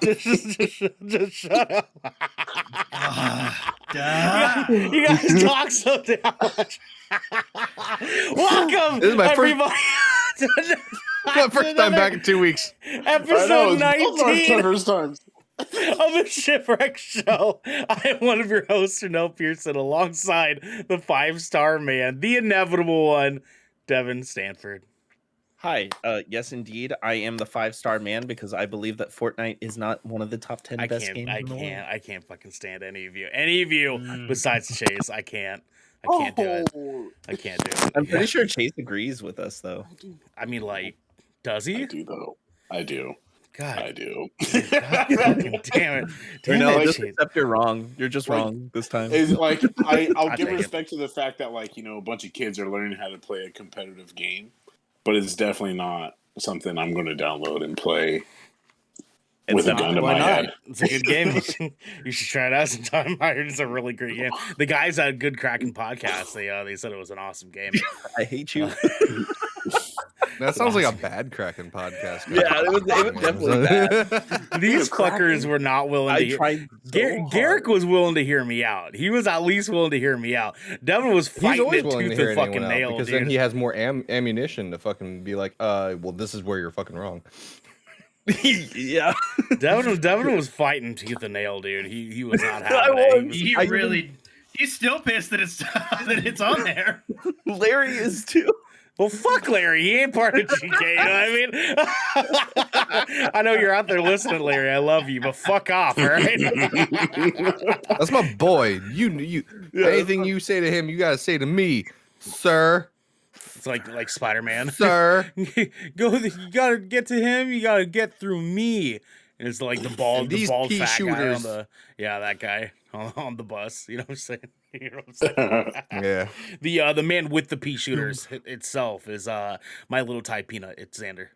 just shut up. You guys talk so damn much. Welcome, This is my everybody. my first time back in 2 weeks. Episode 19 first times. of the Shipwreck Show. I am one of your hosts, Renell Pearson, alongside the 5-star man, the inevitable one, Devin Stanford. Hi, yes, indeed, I am the 5-star man because I believe that Fortnite is not one of the top 10 best games in the world. I can't fucking stand any of you besides Chase. I can't do it. I can't do it. I'm pretty sure Chase agrees with us, though. I mean, like, does he? I do, though. I do. God. I do. God fucking damn it. Just accept you're wrong. You're just wrong this time. It's like, I'll give take respect to the fact that, like, a bunch of kids are learning how to play a competitive game, but it's definitely not something I'm going to download and play with a gun to my head. It's a good game. You should try it out sometime. I heard it's a really great game. The guys at Good Kraken podcast, they said it was an awesome game. I hate you. That sounds like a bad Kraken podcast. Yeah, it was definitely bad. These fuckers were not willing to hear. Garrick was willing to hear me out. He was at least willing to hear me out. Devin was fighting it tooth and fucking nail, because dude. then he has more ammunition to fucking be like, well, this is where you're fucking wrong. Yeah, Devin was fighting tooth and nail, dude. He was not having it. He's still pissed that it's on there. Larry is too. Well, fuck Larry. He ain't part of GK. You know what I mean? I know you're out there listening, Larry. I love you, but fuck off, all right? That's my boy. You. Anything you say to him, you gotta say to me, sir. It's like Spider-Man. Sir. You gotta get to him. You gotta get through me. And it's like the bald fat shooters. guy that guy on the bus. You know what I'm saying? You know what I'm saying? Yeah. The man with the pea shooters itself is my little Thai peanut. It's Xander.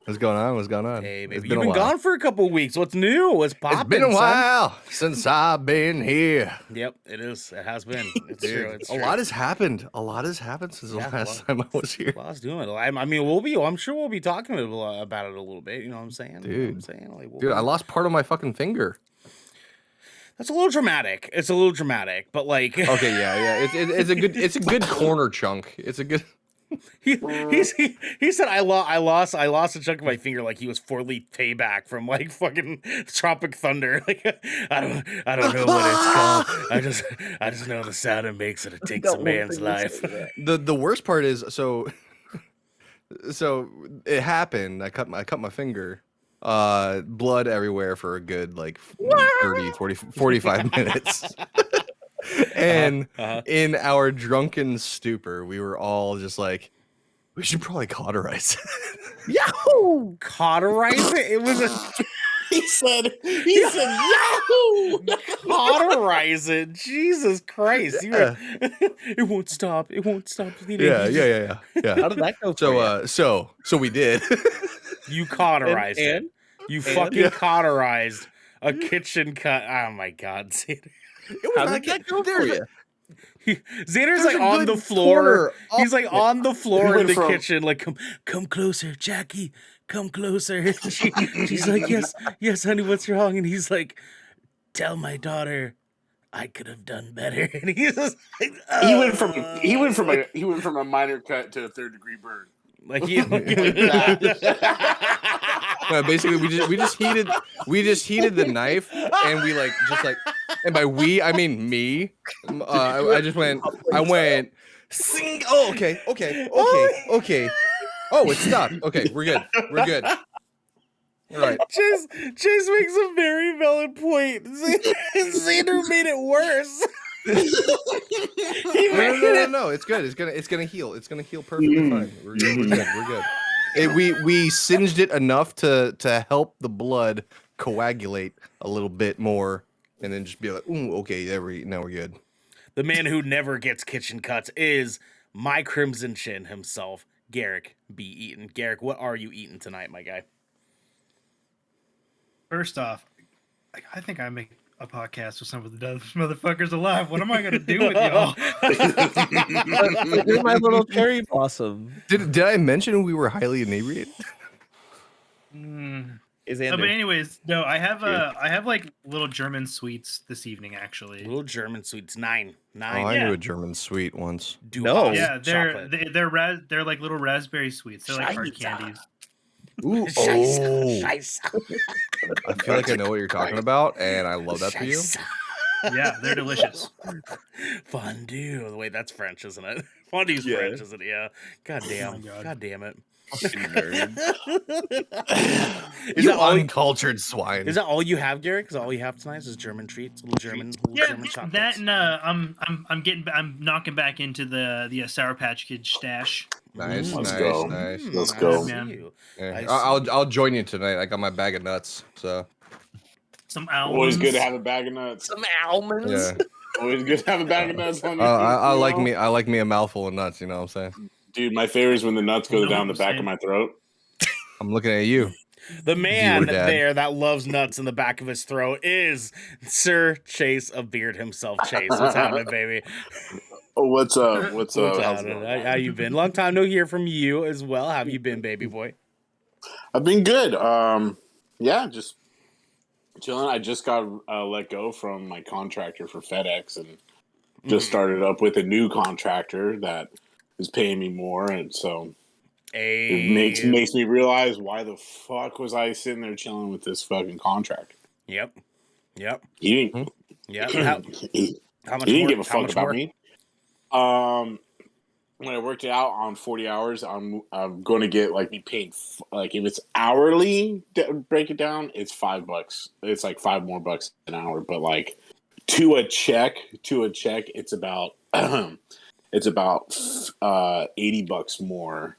What's going on? Hey, baby, you've been gone for a couple of weeks. What's new? What's popping? It's been a while since I've been here. Yep, it is. It has been. It's Dude, true. It's true. A lot has happened. Since the last time I was here. Well, I was doing it. I mean, I'm sure we'll be talking about it a little bit. You know what I'm saying? Dude, you know what I'm saying? Dude, I lost part of my fucking finger. That's a little dramatic. It's a little dramatic, but like. Okay, yeah. It's a good corner chunk. It's a good. He said I lost a chunk of my finger like he was 4-leaf payback from like fucking Tropic Thunder. Like I don't know what it's called. I just know the sound it makes and it takes a man's life. The worst part is so it happened. I cut my finger. Blood everywhere for a good like 30, 40, 45 minutes. And in our drunken stupor, we were all just like, we should probably cauterize it. Yahoo! Cauterize it? It was a... He said, Yahoo! Cauterize it. Jesus Christ. It won't stop. It won't stop. Yeah. How did that go? So we did. You cauterized it. You fucking cauterized a kitchen cut. Oh my God, Xander. How did that go for you? Xander's like on the floor. He's like on the floor in the kitchen, like, come closer, Jackie, come closer. She's like, yes, honey, what's wrong? And he's like, tell my daughter I could have done better. And he's just like, he went from a minor cut to a 3rd-degree burn. Like basically we just heated the knife, and we and by we I mean me. I went sing. Oh, okay. Oh, it stopped. Okay, we're good. All right. Chase makes a very valid point. Xander made it worse. No, it's good. It's gonna heal. It's gonna heal perfectly fine. We're good. We singed it enough to help the blood coagulate a little bit more, and then just be like, ooh, okay, now we're good. The man who never gets kitchen cuts is my Crimson Chin himself, Garrick B. Eaton. Garrick, what are you eating tonight, my guy? First off, I think I make a podcast with some of the dumbest motherfuckers alive. What am I gonna do with y'all? You're my little cherry blossom. Did I mention we were highly inebriated? Is But anyways, no, I have like little German sweets this evening actually. Little German sweets, 9. Oh, I knew a German sweet once. No. Yeah, they're like little raspberry sweets. They're like hard candies. Ooh, Scheiße. I feel like I know what you're talking about, and I love that for you. Yeah, they're delicious. Fondue. Wait, that's French, isn't it? Fondue's French, isn't it? Yeah. God damn. my God. God damn it. Is that uncultured swine? Is that all you have, Garrett? Because all you have tonight is German treats, little German chocolates. That and I'm knocking back into the Sour Patch Kid stash. Nice. Let's go. Man. Yeah. I'll join you tonight. I got my bag of nuts, so Some almonds. Always good to have a bag of nuts. Some almonds. yeah. Always good to have a bag of nuts on you. I like me a mouthful of nuts. You know what I'm saying? Dude, my favorite is when the nuts go down the back of my throat. I'm looking at you. The man there that loves nuts in the back of his throat is Sir Chase of Beard himself. Chase, what's happening, baby? Oh, what's up? What's up? How's how you been? Long time no hear from you as well. How have you been, baby boy? I've been good. Yeah, just chilling. I just got let go from my contractor for FedEx and just started up with a new contractor that is paying me more, and so it makes me realize why the fuck was I sitting there chilling with this fucking contractor. Yep. He didn't. Yep. He didn't give a fuck about me. When I worked it out on 40 hours, I'm going to get be paid like if it's hourly. Break it down, it's $5. It's like $5 more an hour, but like to a check, it's about it's about $80 more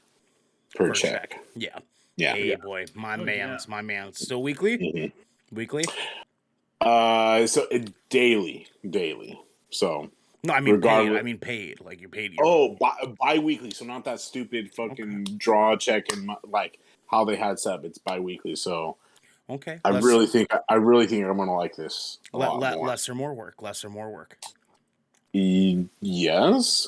per check. Yeah. Yeah. Boy, my man's. Still weekly? Mm-hmm. Weekly? So daily. So no, I mean paid. Like you're paid. Bi-weekly. So not that stupid fucking draw check and like how they had set up. It's bi-weekly. So okay. I really think I'm gonna like this a lot more. Less or more work. Yes.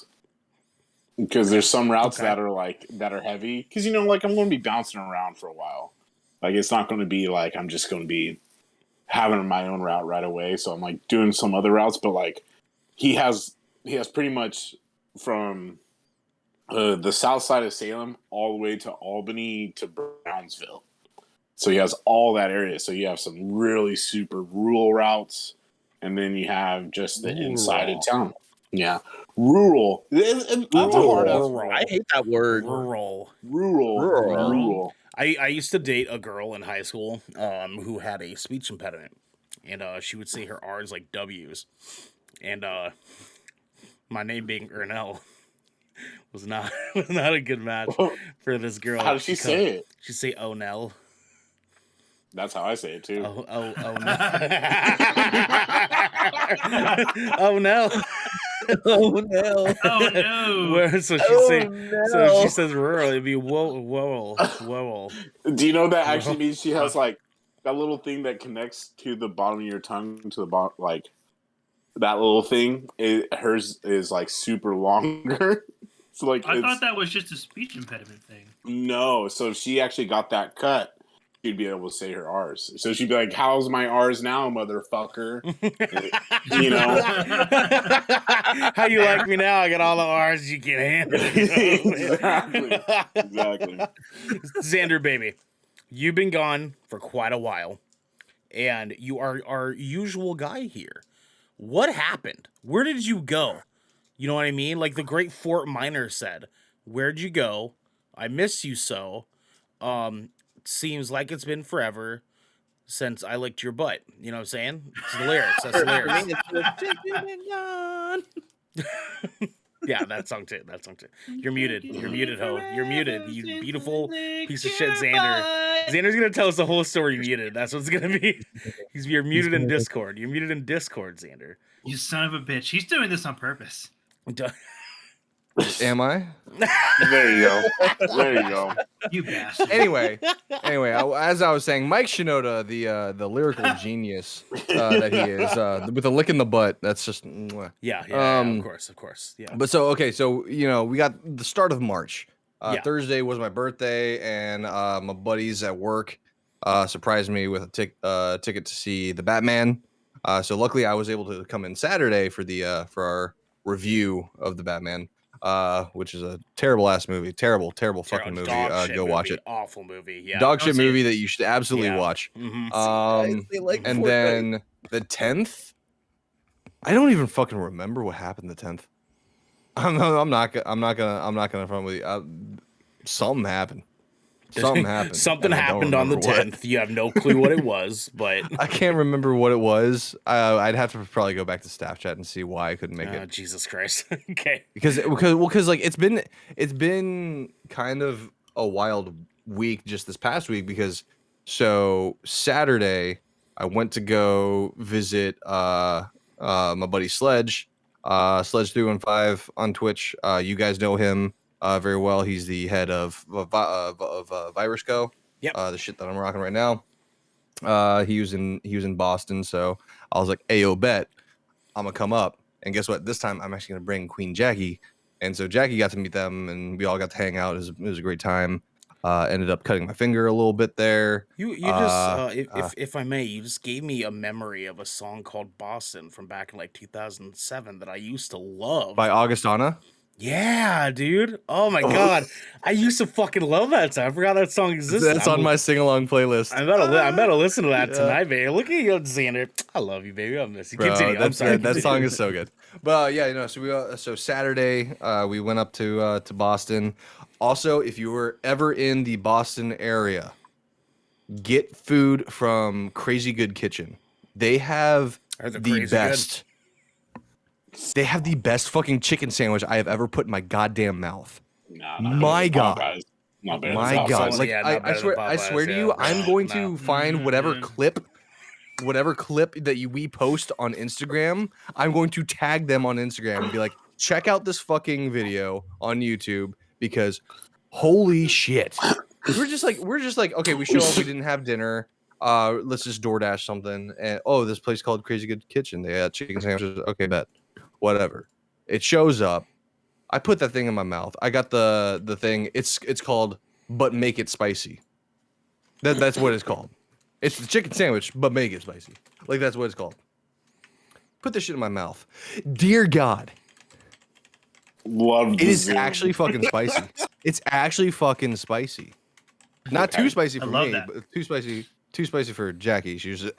Because there's some routes that are heavy. Because I'm going to be bouncing around for a while. Like it's not going to be like I'm just going to be having my own route right away. So I'm like doing some other routes, but like he has pretty much from the south side of Salem all the way to Albany to Brownsville. So he has all that area. So you have some really super rural routes, and then you have just the inside of town. Yeah. Rural. That's a hard ass. I hate that word. Rural. I used to date a girl in high school who had a speech impediment, and she would say her R's like W's, and my name being Ernell was not a good match for this girl. How does she say it? She'd say Onell. That's how I say it too. Oh no. Oh no. Oh no! Oh no! So she says rural. It'd be whoa. Do you know that actually means she has like that little thing that connects to the bottom of your tongue to the bottom, like that little thing? Hers is like super longer. So like I thought that was just a speech impediment thing. No, so if she actually got that cut, she'd be able to say her R's. So she'd be like, "How's my R's now, motherfucker?" How you like me now? I got all the R's you can handle. Exactly. Xander, baby, you've been gone for quite a while, and you are our usual guy here. What happened? Where did you go? You know what I mean? Like the great Fort Minor said, "Where'd you go? I miss you so." Seems like it's been forever since I licked your butt. You know what I'm saying? It's the lyrics. That's the lyrics. Yeah, that song too. You're muted, ho. You're muted, you beautiful piece of shit, Xander. Xander's gonna tell us the whole story muted. That's what it's gonna be. You're muted in Discord. You're muted in Discord, Xander. You son of a bitch. He's doing this on purpose. Am I? There you go. You bastard. Anyway, as I was saying, Mike Shinoda, the lyrical genius that he is, with a lick in the butt. That's just yeah, of course, yeah. But so we got the start of March. Yeah. Thursday was my birthday, and my buddies at work surprised me with a ticket to see the Batman. So luckily I was able to come in Saturday for for our review of the Batman, which is a terrible ass movie, terrible fucking movie. Go watch it. Awful movie. Yeah. Dog shit movie that you should absolutely watch. Mm-hmm. And then the 10th, I don't even fucking remember what happened the 10th. I'm not gonna front with you. Something happened. Something happened. Something happened on the 10th. You have no clue what it was, but I can't remember what it was. I'd have to probably go back to staff chat and see why I couldn't make it. Jesus Christ. Okay. Because like it's been kind of a wild week just this past week, because so Saturday I went to go visit my buddy Sledge, Sledge 315 on Twitch. You guys know him very well. He's the head of Virus Co. Yep. The shit that I'm rocking right now. He was in Boston, so I was like, "Ayo, bet I'm gonna come up." And guess what? This time I'm actually gonna bring Queen Jackie, and so Jackie got to meet them, and we all got to hang out. It was a great time. Ended up cutting my finger a little bit there. You just if I may, you just gave me a memory of a song called Boston from back in like 2007 that I used to love. By Augustana. Yeah, dude. Oh my god, I used to fucking love that song. I forgot that song existed. That's on my sing along playlist. I better listen to that tonight, baby. Look at you, Xander. I love you, baby. I miss you. Continue. I'm sorry. That song is so good. But yeah, you know, so Saturday we went up to Boston. Also, if you were ever in the Boston area, get food from Crazy Good Kitchen. They have the best. They have the best fucking chicken sandwich I have ever put in my goddamn mouth. My God. My God. Like I swear to you, I'm going to find whatever clip that we post on Instagram. I'm going to tag them on Instagram and be like, check out this fucking video on YouTube, because holy shit. We're just like, okay, we show up, we didn't have dinner. Let's just DoorDash something. And this place called Crazy Good Kitchen. They had chicken sandwiches. Okay, bet. Whatever. It shows up. I put that thing in my mouth. I got the thing. It's called But Make It Spicy. That's what it's called. It's the chicken sandwich, but make it spicy. Like, that's what it's called. Put this shit in my mouth. Dear God. Love it is actually fucking spicy. It's actually fucking spicy. Not too spicy for me, but too spicy for Jackie. She was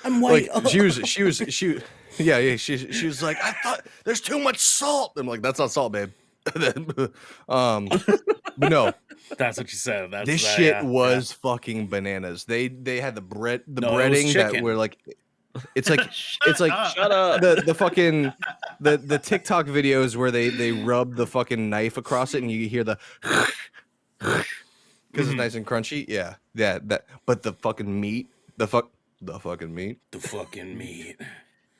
I'm white. Like, she was yeah, she was like, I thought there's too much salt. I'm like, that's not salt, babe. But no, that's what you said. This shit was fucking bananas. They had the breading that were like, it's like Shut up. the fucking the TikTok videos where they rub the fucking knife across it and you hear the because it's nice and crunchy. Yeah, that. But the fucking meat, the fucking meat.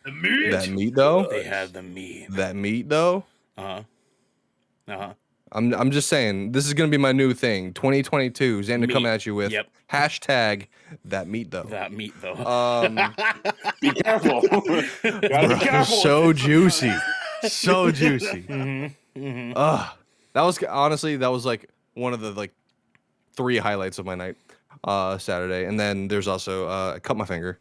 That meat though. They had the meat. That meat though. I'm just saying, this is gonna be my new thing. 2022. Xander coming at you with hashtag that meat though. That meat though. Be careful. Gotta be careful. So juicy. So juicy. That was like one of the like 3 highlights of my night Saturday. And then there's also I cut my finger.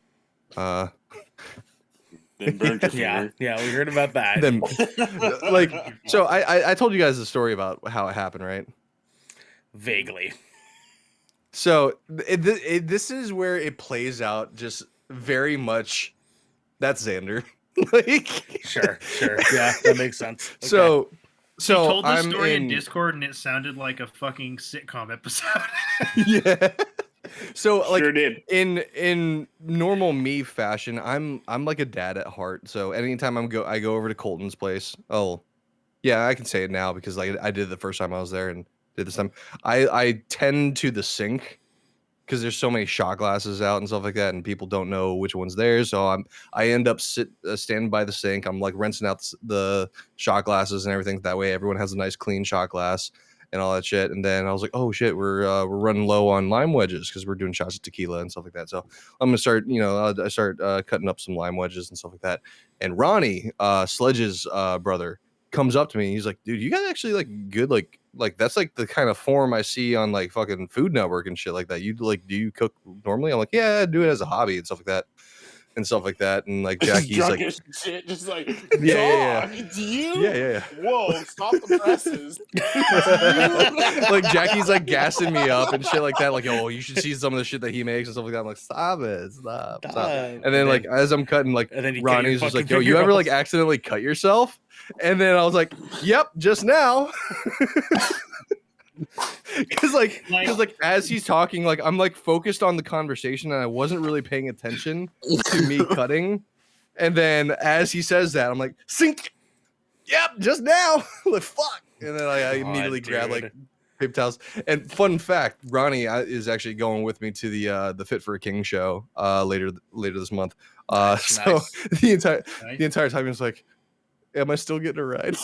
Then burned your finger. Yeah, we heard about that. Then, like, so I told you guys the story about how it happened, right? Vaguely. So this is where it plays out just very much. That's Xander. Like, sure. Yeah, that makes sense. Okay. So you told the story in Discord and it sounded like a fucking sitcom episode. Yeah. So like Sure did. in normal me fashion, I'm like a dad at heart. So anytime I go over to Colton's place. Oh, yeah, I can say it now because like I did the first time I was there and did this time. I tend to the sink because there's so many shot glasses out and stuff like that, and people don't know which one's theirs. So I end up standing by the sink. I'm like rinsing out the shot glasses and everything. That way, everyone has a nice clean shot glass and all that shit. And then I was like, oh shit, we're running low on lime wedges because we're doing shots of tequila and stuff like that. So I'm gonna start, I start cutting up some lime wedges and stuff like that. And Ronnie, Sledge's brother, comes up to me. He's like, dude, you got actually like good like like that's like the kind of form I see on like fucking Food Network and shit like that. You like, do you cook normally? I'm like, yeah, I do it as a hobby and stuff like that. And like Jackie's drunk like, as shit, just like, yeah. it's you. Yeah. Whoa, stop the presses. Like Jackie's like gassing me up and shit like that. Like, oh, you should see some of the shit that he makes and stuff like that. I'm like, stop. And then like as I'm cutting, like Ronnie's just like, yo, you ever like accidentally cut yourself? And then I was like, yep, just now. Because like as he's talking, like I'm like focused on the conversation and I wasn't really paying attention to me cutting. And then as he says that, I'm like, sink. Yep, just now. Like fuck. And then I immediately grab like paper towels. And fun fact, Ronnie is actually going with me to the Fit for a King show later this month. So the entire time he was like, am I still getting a ride?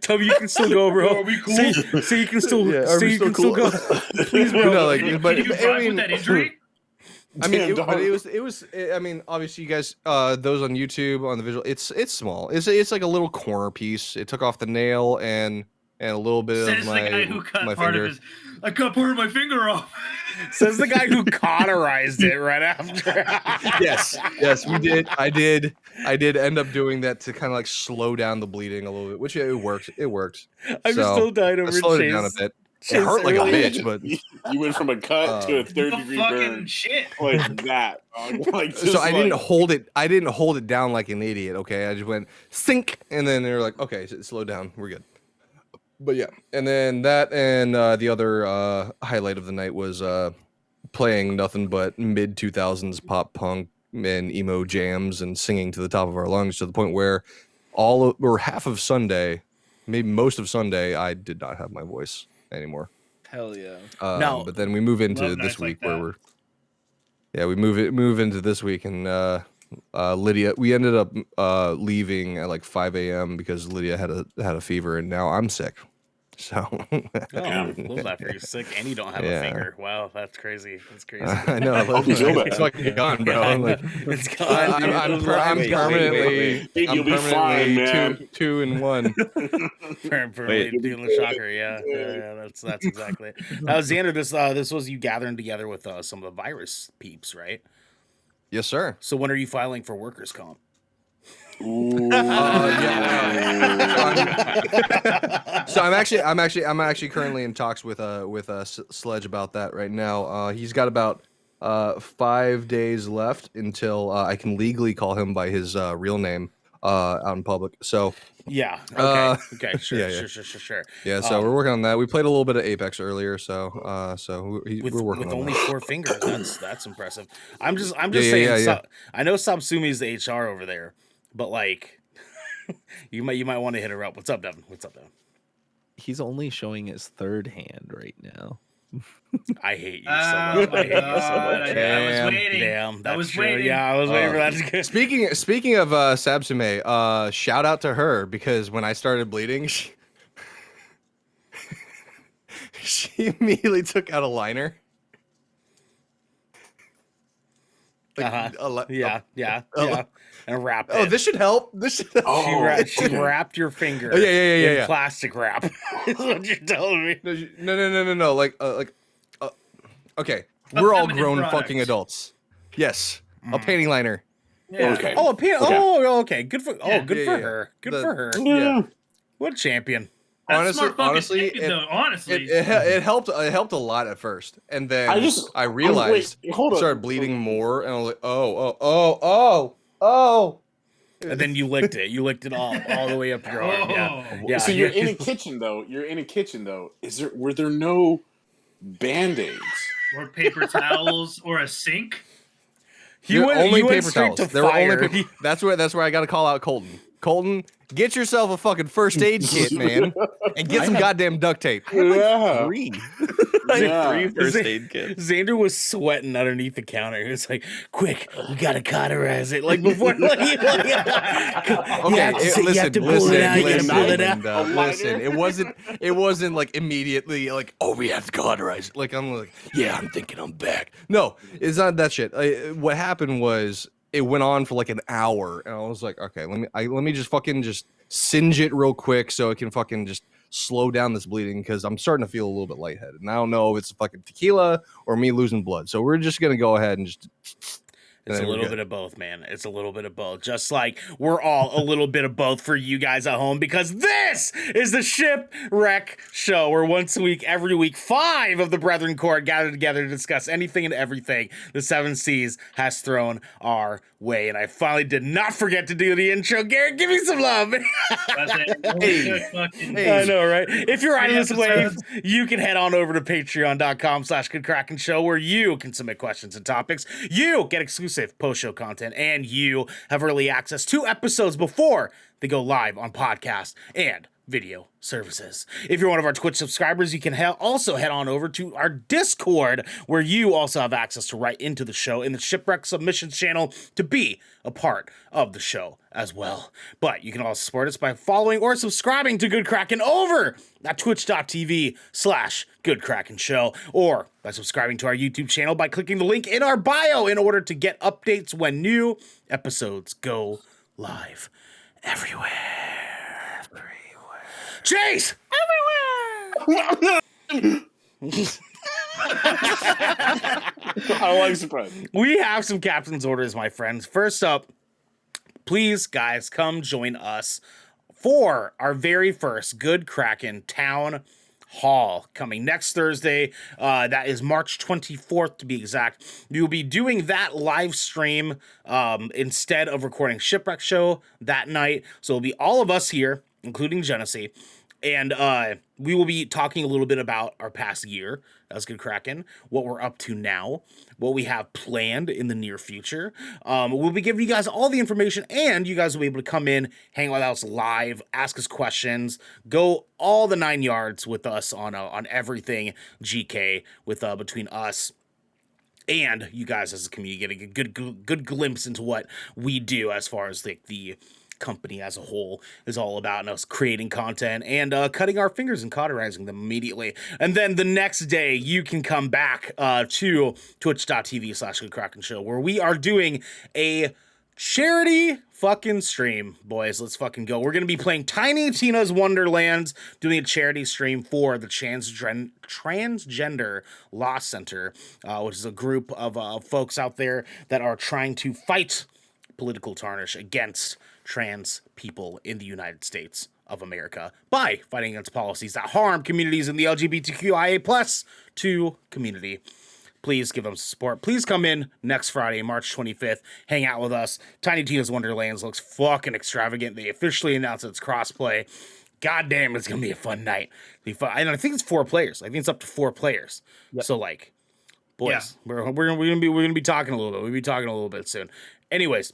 Tell me you can still go, bro. Are we cool? Say you can still. Yeah, say you can still go. Please, bro. No, like, Did but you drive with that injury? I mean, Damn, it was. I mean, obviously, you guys, those on YouTube on the visual, it's small. It's like a little corner piece. It took off the nail and a little bit Says of the my guy who cut my part finger. of his. I cut part of my finger off. Says the guy who cauterized it right after. Yes, we did. I did end up doing that to kind of like slow down the bleeding a little bit, which it worked. I'm just still dying I over slowed Chase. it down a bit. Chase It hurt like a earlier. bitch, but you went from a cut to a third The degree fucking burn shit. like that. Dog. Like, just so I didn't like- hold it. I didn't hold it down like an idiot. Okay, I just went sink, and then they were like, okay, slow down, we're good. But yeah, and then that and the other highlight of the night was playing nothing but mid 2000s pop punk and emo jams and singing to the top of our lungs to the point where half of Sunday, maybe most of Sunday, I did not have my voice anymore. Hell yeah. No. But then we move into Love this nights like week where that. we move into this week, and Lydia, we ended up leaving at like 5 a.m. because Lydia had a fever, and now I'm sick. So Oh, love that for you. Sick and you don't have a finger. Wow, that's crazy. That's crazy. I know. It's fucking gone, bro. Yeah, I'm like, it's gone. dude. I'm Wait, permanently, Dude, I'm you'll be fine, permanently man. 2 and 1. Permanently doing the shocker. Yeah, that's exactly it. Now, Xander, this was you gathering together with some of the virus peeps, right? Yes, sir. So when are you filing for workers' comp? Ooh. So I'm actually currently in talks with Sledge about that right now. He's got about 5 days left until I can legally call him by his real name out in public. So Yeah. Okay. Sure. yeah. Sure. yeah, so we're working on that. We played a little bit of Apex earlier, so we're working with on only that. 4 fingers. That's impressive. I'm just Yeah, saying. yeah. I know Sabsumi's the HR over there, but like, you might want to hit her up. What's up, Devin? He's only showing his third hand right now. I hate you so much. I hate you so much. I was waiting. Damn, that's I was true. waiting. Yeah, I was waiting for that to go. Speaking of Sabsume, shout out to her because when I started bleeding, she immediately took out a liner. Yeah. And wrapped it. Oh, this should help. She wrapped your finger. Yeah. In plastic wrap. Is what you're telling me. No. Okay, we're all feminine grown products. fucking adults. Yes, a painting liner. Yeah. Okay. Oh, a pin. Okay. Oh, okay. Good for. Yeah. Good Yeah, for yeah. her. Good The- for her. Yeah. What a champion. That's smart fucking honestly, thinking, though. Honestly, it helped. It helped a lot at first, and then I realized hold I on. started bleeding more, and I was like, oh. And then you licked it. You licked it all the way up your arm. Yeah. So you're in a kitchen though. Were there no Band-Aids? or paper towels, or a sink. You went only straight paper towels. to There were only fire. paper. That's where I got to call out Colton. Colton, get yourself a fucking first aid kit, man, and get some goddamn duct tape. Yeah. 3. Yeah. 3 first aid kits. Xander was sweating underneath the counter. He was like, "Quick, we gotta cauterize it." Like before, like, you have to pull it out. You gotta pull it out. Listen, it wasn't like immediately like, oh, we have to cauterize it. Like I'm like, yeah, I'm thinking I'm back. No, it's not that shit. What happened was it went on for like an hour, and I was like, okay, let me just fucking just singe it real quick so it can fucking just slow down this bleeding, because I'm starting to feel a little bit lightheaded, and I don't know if it's fucking tequila or me losing blood. So we're just gonna go ahead and just. It's a little bit of both, man. It's a little bit of both. Just like we're all a little bit of both for you guys at home, because this is the Shipwreck Show, where once a week, every week, 5 of the Brethren Court gather together to discuss anything and everything the Seven Seas has thrown our way. And I finally did not forget to do the intro. Garrett, give me some love. I know, right? If you're riding this wave, you can head on over to patreon.com/GoodKraken Show, where you can submit questions and topics. You get exclusive post-show content, and you have early access to episodes before they go live on podcast and video services. If you're one of our Twitch subscribers, you can also head on over to our Discord, where you also have access to right into the show in the Shipwreck submissions channel to be a part of the show as well. But you can also support us by following or subscribing to Good Kraken over at twitch.tv/Good Kraken Show, or by subscribing to our YouTube channel by clicking the link in our bio in order to get updates when new episodes go live everywhere. Chase! Everywhere! I like surprise. We have some captain's orders, my friends. First up, please, guys, come join us for our very first Good Kraken Town Hall coming next Thursday. That is March 24th to be exact. We will be doing that live stream instead of recording Shipwreck Show that night. So it'll be all of us here, including Genesee. And we will be talking a little bit about our past year as Good Kraken, what we're up to now, what we have planned in the near future. We'll be giving you guys all the information, and you guys will be able to come in, hang with us live, ask us questions, go all the 9 yards with us on everything GK with between us and you guys as a community, getting a good glimpse into what we do as far as like the company as a whole is all about, and us creating content and cutting our fingers and cauterizing them immediately. And then the next day you can come back to twitch.tv/GoodKraken Show, where we are doing a charity fucking stream, boys. Let's fucking go. We're gonna be playing Tiny Tina's Wonderlands, doing a charity stream for the Transgender Law Center, which is a group of folks out there that are trying to fight political tarnish against trans people in the United States of America by fighting against policies that harm communities in the LGBTQIA+ community. Please give them support. Please come in next Friday, March 25th. Hang out with us. Tiny Tina's Wonderlands looks fucking extravagant. They officially announced it's crossplay. God damn, it's gonna be a fun night. Be fun. And I think it's 4 players. I think it's up to 4 players. Yep. So like, boys, yeah. we're gonna be talking a little bit. We'll be talking a little bit soon. Anyways,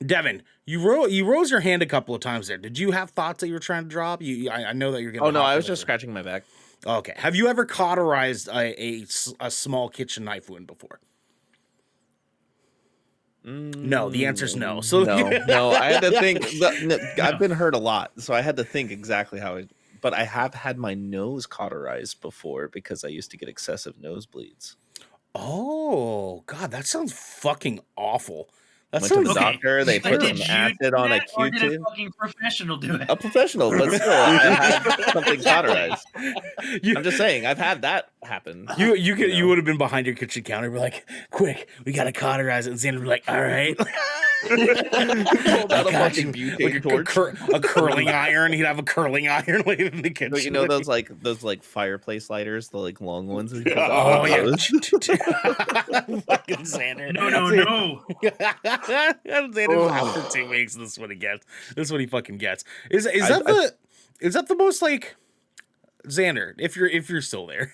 Devin, you rose your hand a couple of times there. Did you have thoughts that you were trying to drop? I know that you're gonna. Oh no, I was just scratching my back. Okay. Have you ever cauterized a small kitchen knife wound before? No, the answer's no. So no, I had to think. I've been hurt a lot, so I had to think exactly how. But I have had my nose cauterized before because I used to get excessive nosebleeds. Oh God, that sounds fucking awful. Went to the doctor. They put some acid on a Q-tip. Or did a fucking professional do it? A professional, but still, I had something cauterized. I'm just saying, I've had that happen. You would have been behind your kitchen counter, be like, "Quick, we gotta cauterize it." And Xander would be like, "All right." A curling iron. He'd have a curling iron laid in the kitchen. But you know those fireplace lighters, the like long ones. Oh yeah. Fucking Xander. No. Xander's out for 2 weeks. This is what he gets. This is what he fucking gets. Is that the most like Xander? If you're still there.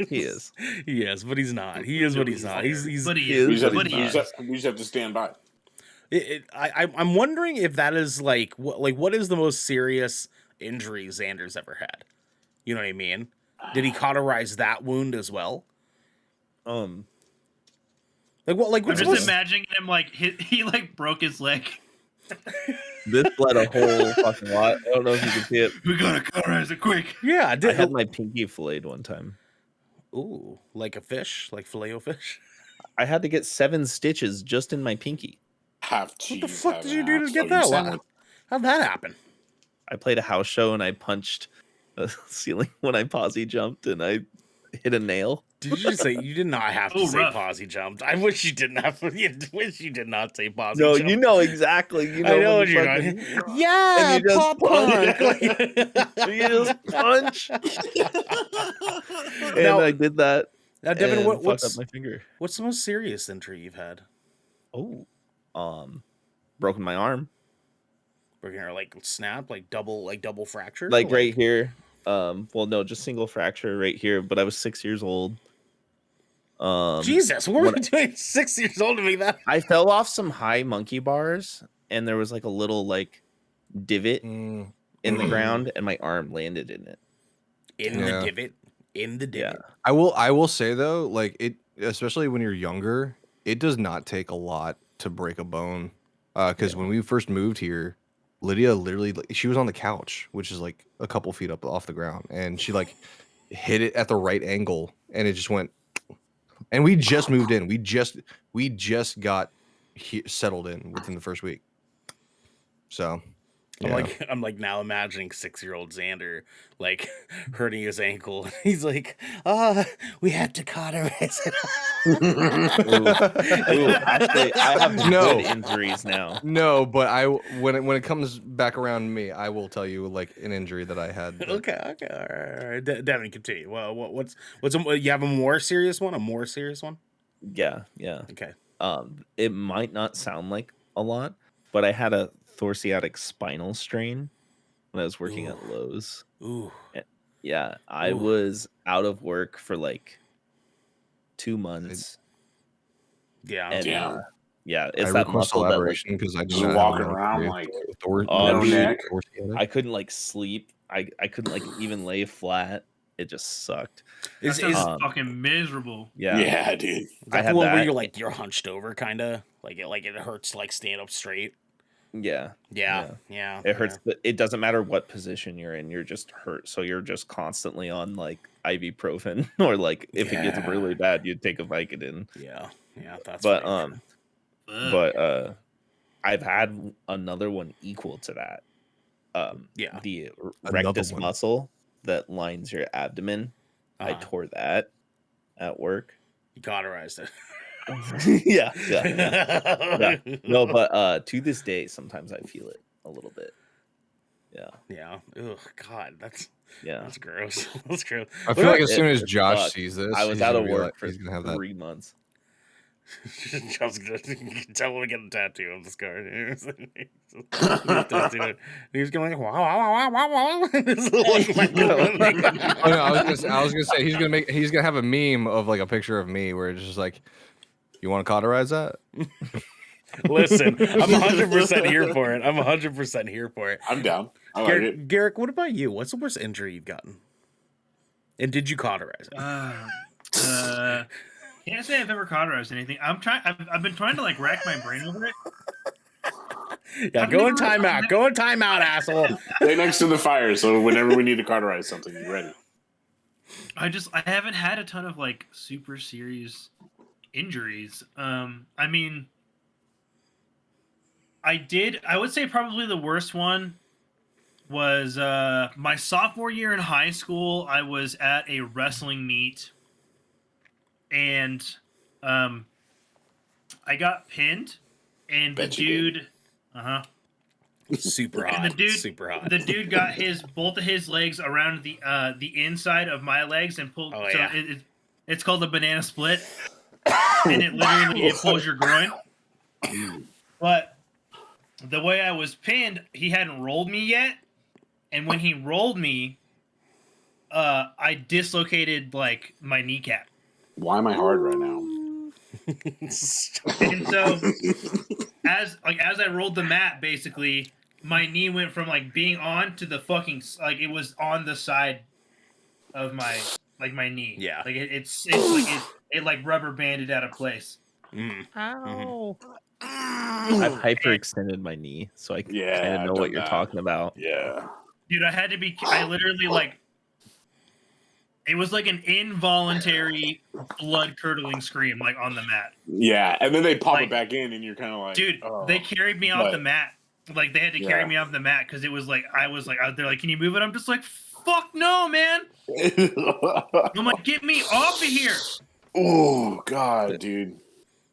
He is. He is, but he's not. He is, but he's not. He's. But he is. You just have to stand by. I'm wondering if that is what is the most serious injury Xander's ever had? You know what I mean? Did he cauterize that wound as well? I'm just imagining him like he like broke his leg. This bled a whole fucking lot. I don't know if you can see it. We gotta cauterize it quick. Yeah, I had my pinky filleted one time. Ooh, like a fish, like filet-o-fish. I had to get 7 stitches just in my pinky. half cheese. What the fuck did you do to half get soy that? sandwich. How'd that happen? I played a house show and I punched a ceiling when I posse jumped and I hit a nail. Did you just say you did not have to say rough. posse jumped? I wish you didn't have. Wish you did not say posse. No, jumped. you know exactly. You know I know when what you're fucking- doing. Yeah, and you just pop punch. punk. You just punch. And Now- I did that. Now, Devin, and fucked what's up my finger? what's the most serious injury you've had? Oh, broken my arm. Broken or like snap, like double fracture, Like right here. Well, no, just single fracture right here. But I was 6 years old. Jesus, what were when you doing? 6 years old to make that? I fell off some high monkey bars, and there was like a little like divot in the ground, and my arm landed in it. In the divot. In the divot. I will say though, like it, especially when you're younger, it does not take a lot to break a bone. Because when we first moved here, Lydia literally, she was on the couch, which is like a couple feet up off the ground, and she like hit it at the right angle, and it just went. And we just moved in. We just got settled in within the first week. So. I'm like now imagining 6-year-old Xander like hurting his ankle. He's like, we have to cauterize it. Ooh, actually, I have good injuries now. No, but when it comes back around to me, I will tell you like an injury that I had. Okay, all right. Devin, continue. Well, what's you have a more serious one? A more serious one? Yeah. Okay. It might not sound like a lot, but I had a thoracic spinal strain when I was working at Lowe's. Ooh. Yeah, I was out of work for like 2 months. Yeah. And, Damn. yeah, it's I that request muscle that like, elaboration because I Just do not walking have around a like no neck. I couldn't like sleep. I couldn't like even lay flat. It just sucked. That sounds fucking miserable. Yeah, dude. Is that had the one that. where you're hunched over, kind of like it hurts to like stand up straight. Yeah. It hurts, but it doesn't matter what position you're in. You're just hurt, so you're just constantly on like ibuprofen, or like if it gets really bad, you'd take a Vicodin. Yeah, that's. But right. I've had another one equal to that. The rectus muscle that lines your abdomen. I tore that at work. You cauterized it. yeah. No, but to this day, sometimes I feel it a little bit. Yeah. Ugh, God, that's gross. That's gross. I feel like as soon as Josh sees this, I was out of work for he's gonna have that. 3 months. Josh's gonna tell him to get a tattoo on the scar. He's going like, wow. Oh, no, I was gonna say he's gonna have a meme of like a picture of me where it's just like, you want to cauterize that? Listen, I'm 100% here for it. I'm 100% here for it. I'm down. I like it. Garrick, what about you? What's the worst injury you've gotten? And did you cauterize it? Can't say I've ever cauterized anything. I've been trying to like rack my brain over it. Yeah, go in timeout. Go in timeout, asshole. Stay next to the fire, so whenever we need to cauterize something, you're ready. I haven't had a ton of like super serious injuries. I mean, I would say probably the worst one was my sophomore year in high school. I was at a wrestling meet, and I got pinned, and the dude, super hot, and the dude, super hot. The dude got both of his legs around the inside of my legs and pulled. Oh, so yeah. it's called a banana split, and it pulls your groin. But the way I was pinned, he hadn't rolled me yet, and when he rolled me, I dislocated like my kneecap. Why am I hard right now? And so, as I rolled the mat, basically, my knee went from like being on to the fucking like it was on the side of my knee. Yeah, like it's like rubber banded out of place. Ow! I've hyperextended my knee, so I kind of know what you're talking about. Yeah, dude, I literally like It was like an involuntary blood curdling scream, like on the mat. Yeah, and then they pop it back in, and you're kind of like, dude, they carried me off the mat. Like they had to carry me off the mat because it was like I was like out there like, can you move it? I'm just like, fuck no, man. I'm like, get me off of here. Oh god, dude.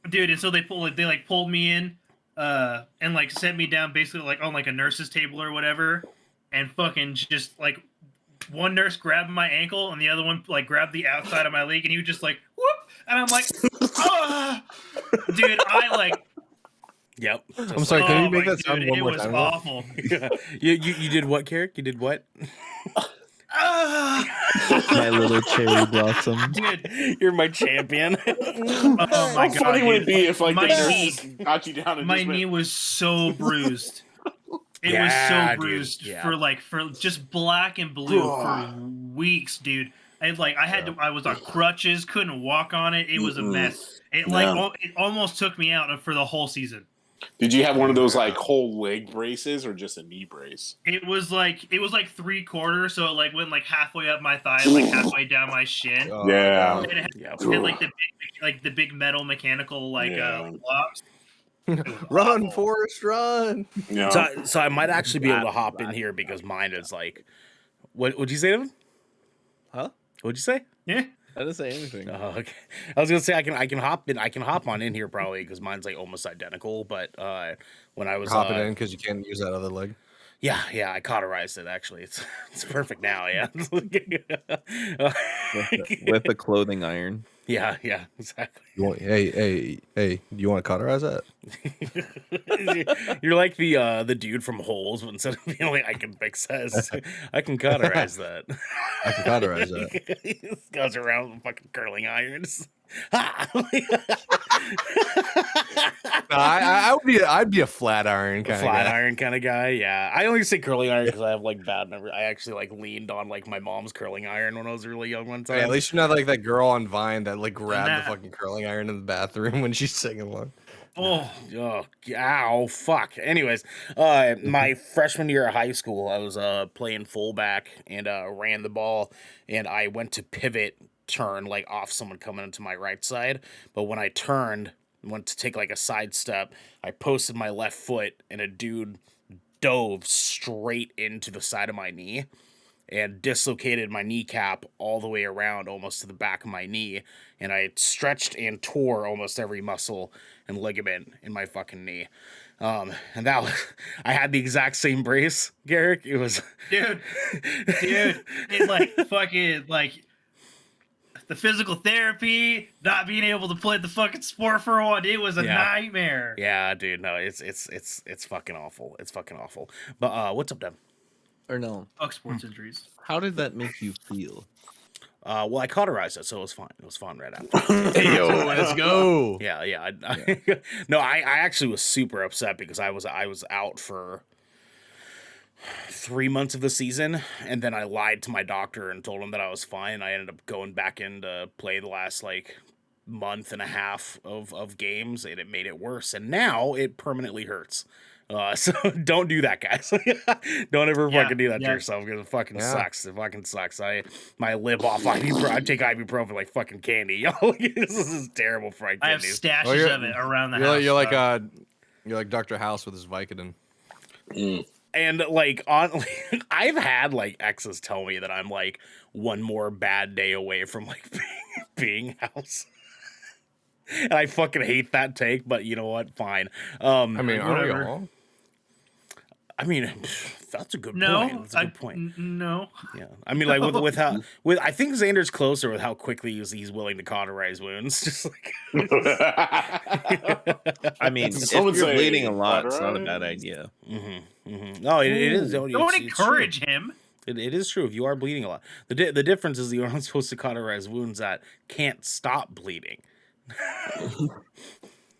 And so they pulled me in, and like set me down basically like on like a nurse's table or whatever, and fucking just like one nurse grabbed my ankle and the other one like grabbed the outside of my leg, and he was just like whoop, and I'm like, ah, dude, I like. Yep. I'm sorry. Can you make that sound one more time? It was awful. You did what, Carrick? You did what? My little cherry blossom. Dude, you're my champion. Oh my god! How funny would it be if like my the nurse got you down and my knee was so bruised. It was so bruised for just black and blue for weeks, dude. I was on crutches, couldn't walk on it. It was a mess. It it almost took me out for the whole season. Did you have one of those like whole leg braces or just a knee brace? It was like 3/4, so it like went like halfway up my thigh, like halfway down my shin. Yeah. And it had the big metal mechanical blocks. Run, Forrest, run! Yeah. So I might actually be able to hop in here because mine is like, what would you say to him? Huh? What'd you say? Yeah. I didn't say anything. Oh, okay. I was gonna say I can hop on in here probably because mine's like almost identical. But when I was hopping in because you can't use that other leg. Yeah, I cauterized it actually. It's perfect now. Yeah, with the clothing iron. Yeah, exactly. Hey, do you want to cauterize that? You're like the dude from Holes, but instead of being like I can fix this, I can cauterize that. I can cauterize that. He just goes around with fucking curling irons. I'd be a flat iron kind of guy. Iron kind of guy. Yeah, I only say curling iron because I have like bad memory. I actually like leaned on like my mom's curling iron when I was really young one time. Hey, at least you're not like that girl on Vine that like grabbed the fucking curling iron in the bathroom when she's singing along. Ow, fuck. Anyways, my freshman year of high school, I was playing fullback and ran the ball, and I went to pivot turn like off someone coming into my right side, but when I went to take like a side step, I posted my left foot, and a dude dove straight into the side of my knee and dislocated my kneecap all the way around almost to the back of my knee, and I stretched and tore almost every muscle and ligament in my fucking knee. And that was, I had the exact same brace, Garrick. It was dude, it's like fucking like the physical therapy, not being able to play the fucking sport for a while, it was a nightmare. Yeah, dude, no, it's fucking awful. It's fucking awful. But what's up, Deb? Or no? Fuck sports injuries. How did that make you feel? Well, I cauterized it, so it was fine. It was fun right after. Hey, yo, let's go. Yeah. No, I actually was super upset because I was out for 3 months of the season, and then I lied to my doctor and told him that I was fine, and I ended up going back in to play the last like month and a half of games, and it made it worse, and now it permanently hurts. So don't do that, guys. Don't ever fucking do that to yourself because it fucking sucks. It fucking sucks. My lip off ibuprofen. I take ibuprofen like fucking candy. This is terrible for my kidneys. I have stashes of it around the house. You're like Dr. House with his Vicodin. And like I've had like exes tell me that I'm like one more bad day away from like being House. And I fucking hate that take, but you know what? Fine. I mean, aren't we all? I mean, that's a good point. That's a good point. No. Yeah. I mean, like with I think Xander's closer with how quickly he's willing to cauterize wounds. Just like. I mean, if you're bleeding a lot, it's not a bad idea. No, it is. Don't encourage him. It is true. If you are bleeding a lot, the difference is you're not supposed to cauterize wounds that can't stop bleeding.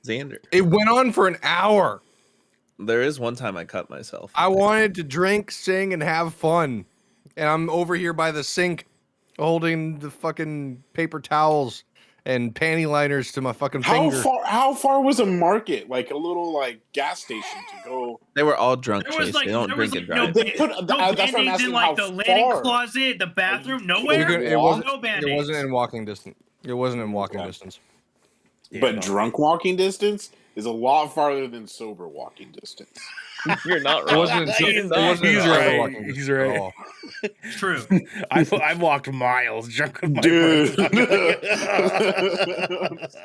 Xander. It went on for an hour. There is one time I cut myself. I wanted to drink, sing, and have fun. And I'm over here by the sink holding the fucking paper towels and panty liners to my fucking How finger. far was a market? Like a little like gas station to go. They were all drunk. There was Chase. like They don't there drink was and like no, drive. They put- no that's what I'm band-aids asking, in like how the linen far? closet, the bathroom, You nowhere. couldn't It wasn't. No It band-aids. wasn't in walking distance. It wasn't in walking Okay. distance. But drunk walking distance is a lot farther than sober walking distance. You're not It wrong. wasn't. It wasn't He's in right. walking He's distance at right. all. It's true. I've walked miles drunk with my Dude. friends.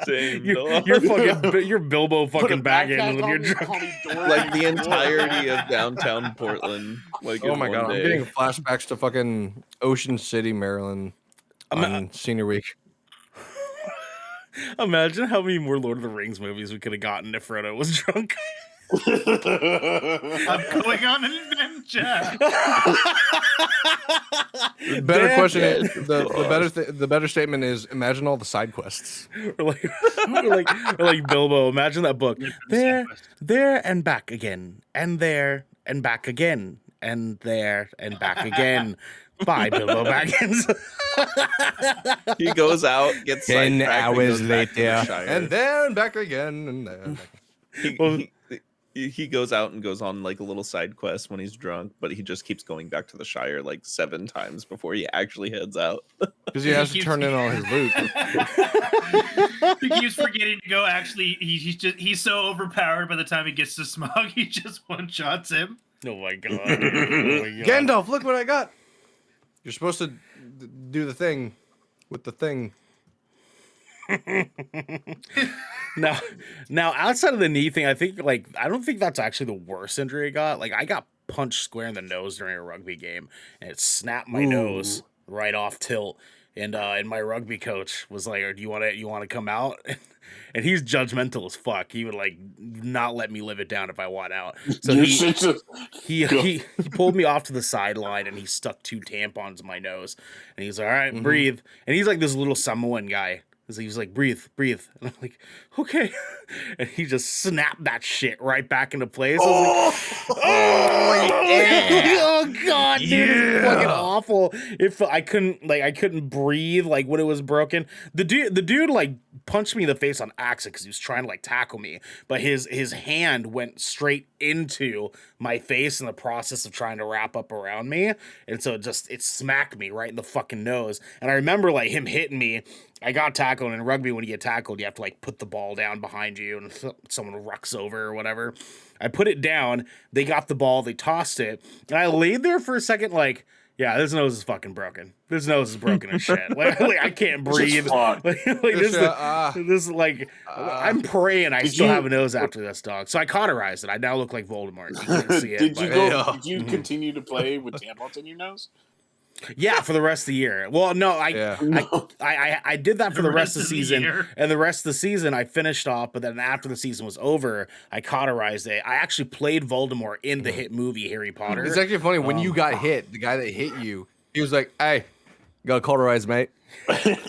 Same. You're Bilbo Put a fucking bagging backpack when on you're me, drunk. call me Dory. Like the entirety of downtown Portland. Like Oh in my one god, I'm day. getting flashbacks to fucking Ocean City, Maryland, on Senior Week. Imagine how many more Lord of the Rings movies we could have gotten if Frodo was drunk. I'm going on an adventure. The better question is the better statement is imagine all the side quests. or like Bilbo. Imagine that book. There and back again, and there and back again, and there and back again. Bye, Bilbo Baggins. He goes out, gets 10 sidetracked, and hours goes back to the later, Shire. and there and back again, and there. And back. He goes out and goes on like a little side quest when he's drunk, but he just keeps going back to the Shire like 7 times before he actually heads out. Because he has to turn in all his loot. He keeps forgetting to go. Actually, he's so overpowered by the time he gets to Smog, he just one shots him. Oh my god. Oh my god. Gandalf, look what I got. You're supposed to do the thing with the thing. Now, outside of the knee thing, I don't think that's actually the worst injury I got. Like, I got punched square in the nose during a rugby game, and it snapped my nose right off tilt. And my rugby coach was like, "Do you want to come out?" And he's judgmental as fuck. He would like not let me live it down if I want out. So he pulled me off to the sideline and he stuck 2 tampons in my nose. And he's like, "All right, breathe." And he's like this little Samoan guy. He was like, breathe. And I'm like, okay. And he just snapped that shit right back into place. I was like, oh god, dude, it's fucking awful. If I couldn't breathe, like when it was broken. The dude like punched me in the face on accident because he was trying to like tackle me, but his hand went straight into my face in the process of trying to wrap up around me, and so it smacked me right in the fucking nose. And I remember like him hitting me. I got tackled, and in rugby, when you get tackled, you have to like put the ball down behind you, and someone rucks over or whatever. I put it down. They got the ball. They tossed it, and I laid there for a second, like, yeah, this nose is fucking broken. This nose is broken as shit. Like I can't breathe. I'm praying I still have a nose after this, dog. So I cauterized it. I now look like Voldemort. You can't see it. Did you continue to play with tampons in your nose? Yeah, for the rest of the year. Well, no, I did that for the rest of the season, and the rest of the season I finished off. But then after the season was over, I cauterized it. I actually played Voldemort in the hit movie Harry Potter. It's actually funny when you got hit. The guy that hit you, he was like, "Hey, you got cauterized, mate." and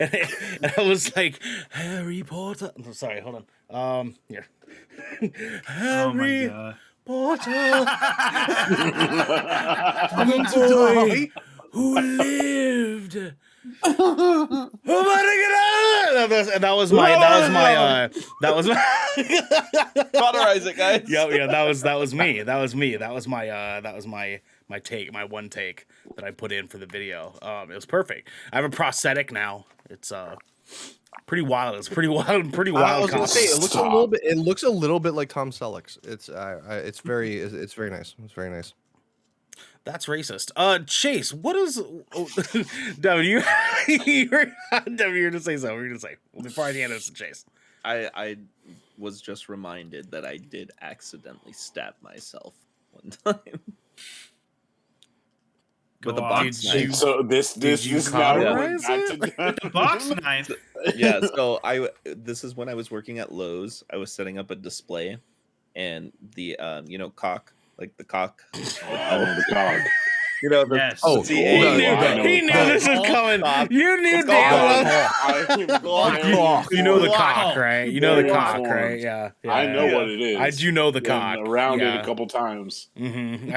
I was like, Harry Potter. I'm sorry, hold on. Here, Harry Potter. I'm a boy who lived. Oh my god! And that was my Cauterize it, guys. Yeah, that was me. That was my take, my one take that I put in for the video. It was perfect. I have a prosthetic now. It's pretty wild. It's pretty wild. I was gonna say it looks a little bit like Tom Selleck's. It's very nice. It's very nice. That's racist. Chase, what is W? You were to say something. We're gonna say before I hand this to Chase. I was just reminded that I did accidentally stab myself one time. With a box knife. So this now the box knife. Yeah, so this is when I was working at Lowe's. I was setting up a display, and the cock, like the cock. The cock. You know, yes. He knew this was coming. You knew damn well. You know the cock, right? You know the cock, right? Yeah. I know what it is. I do know the cock. Around it a couple times. Mm-hmm.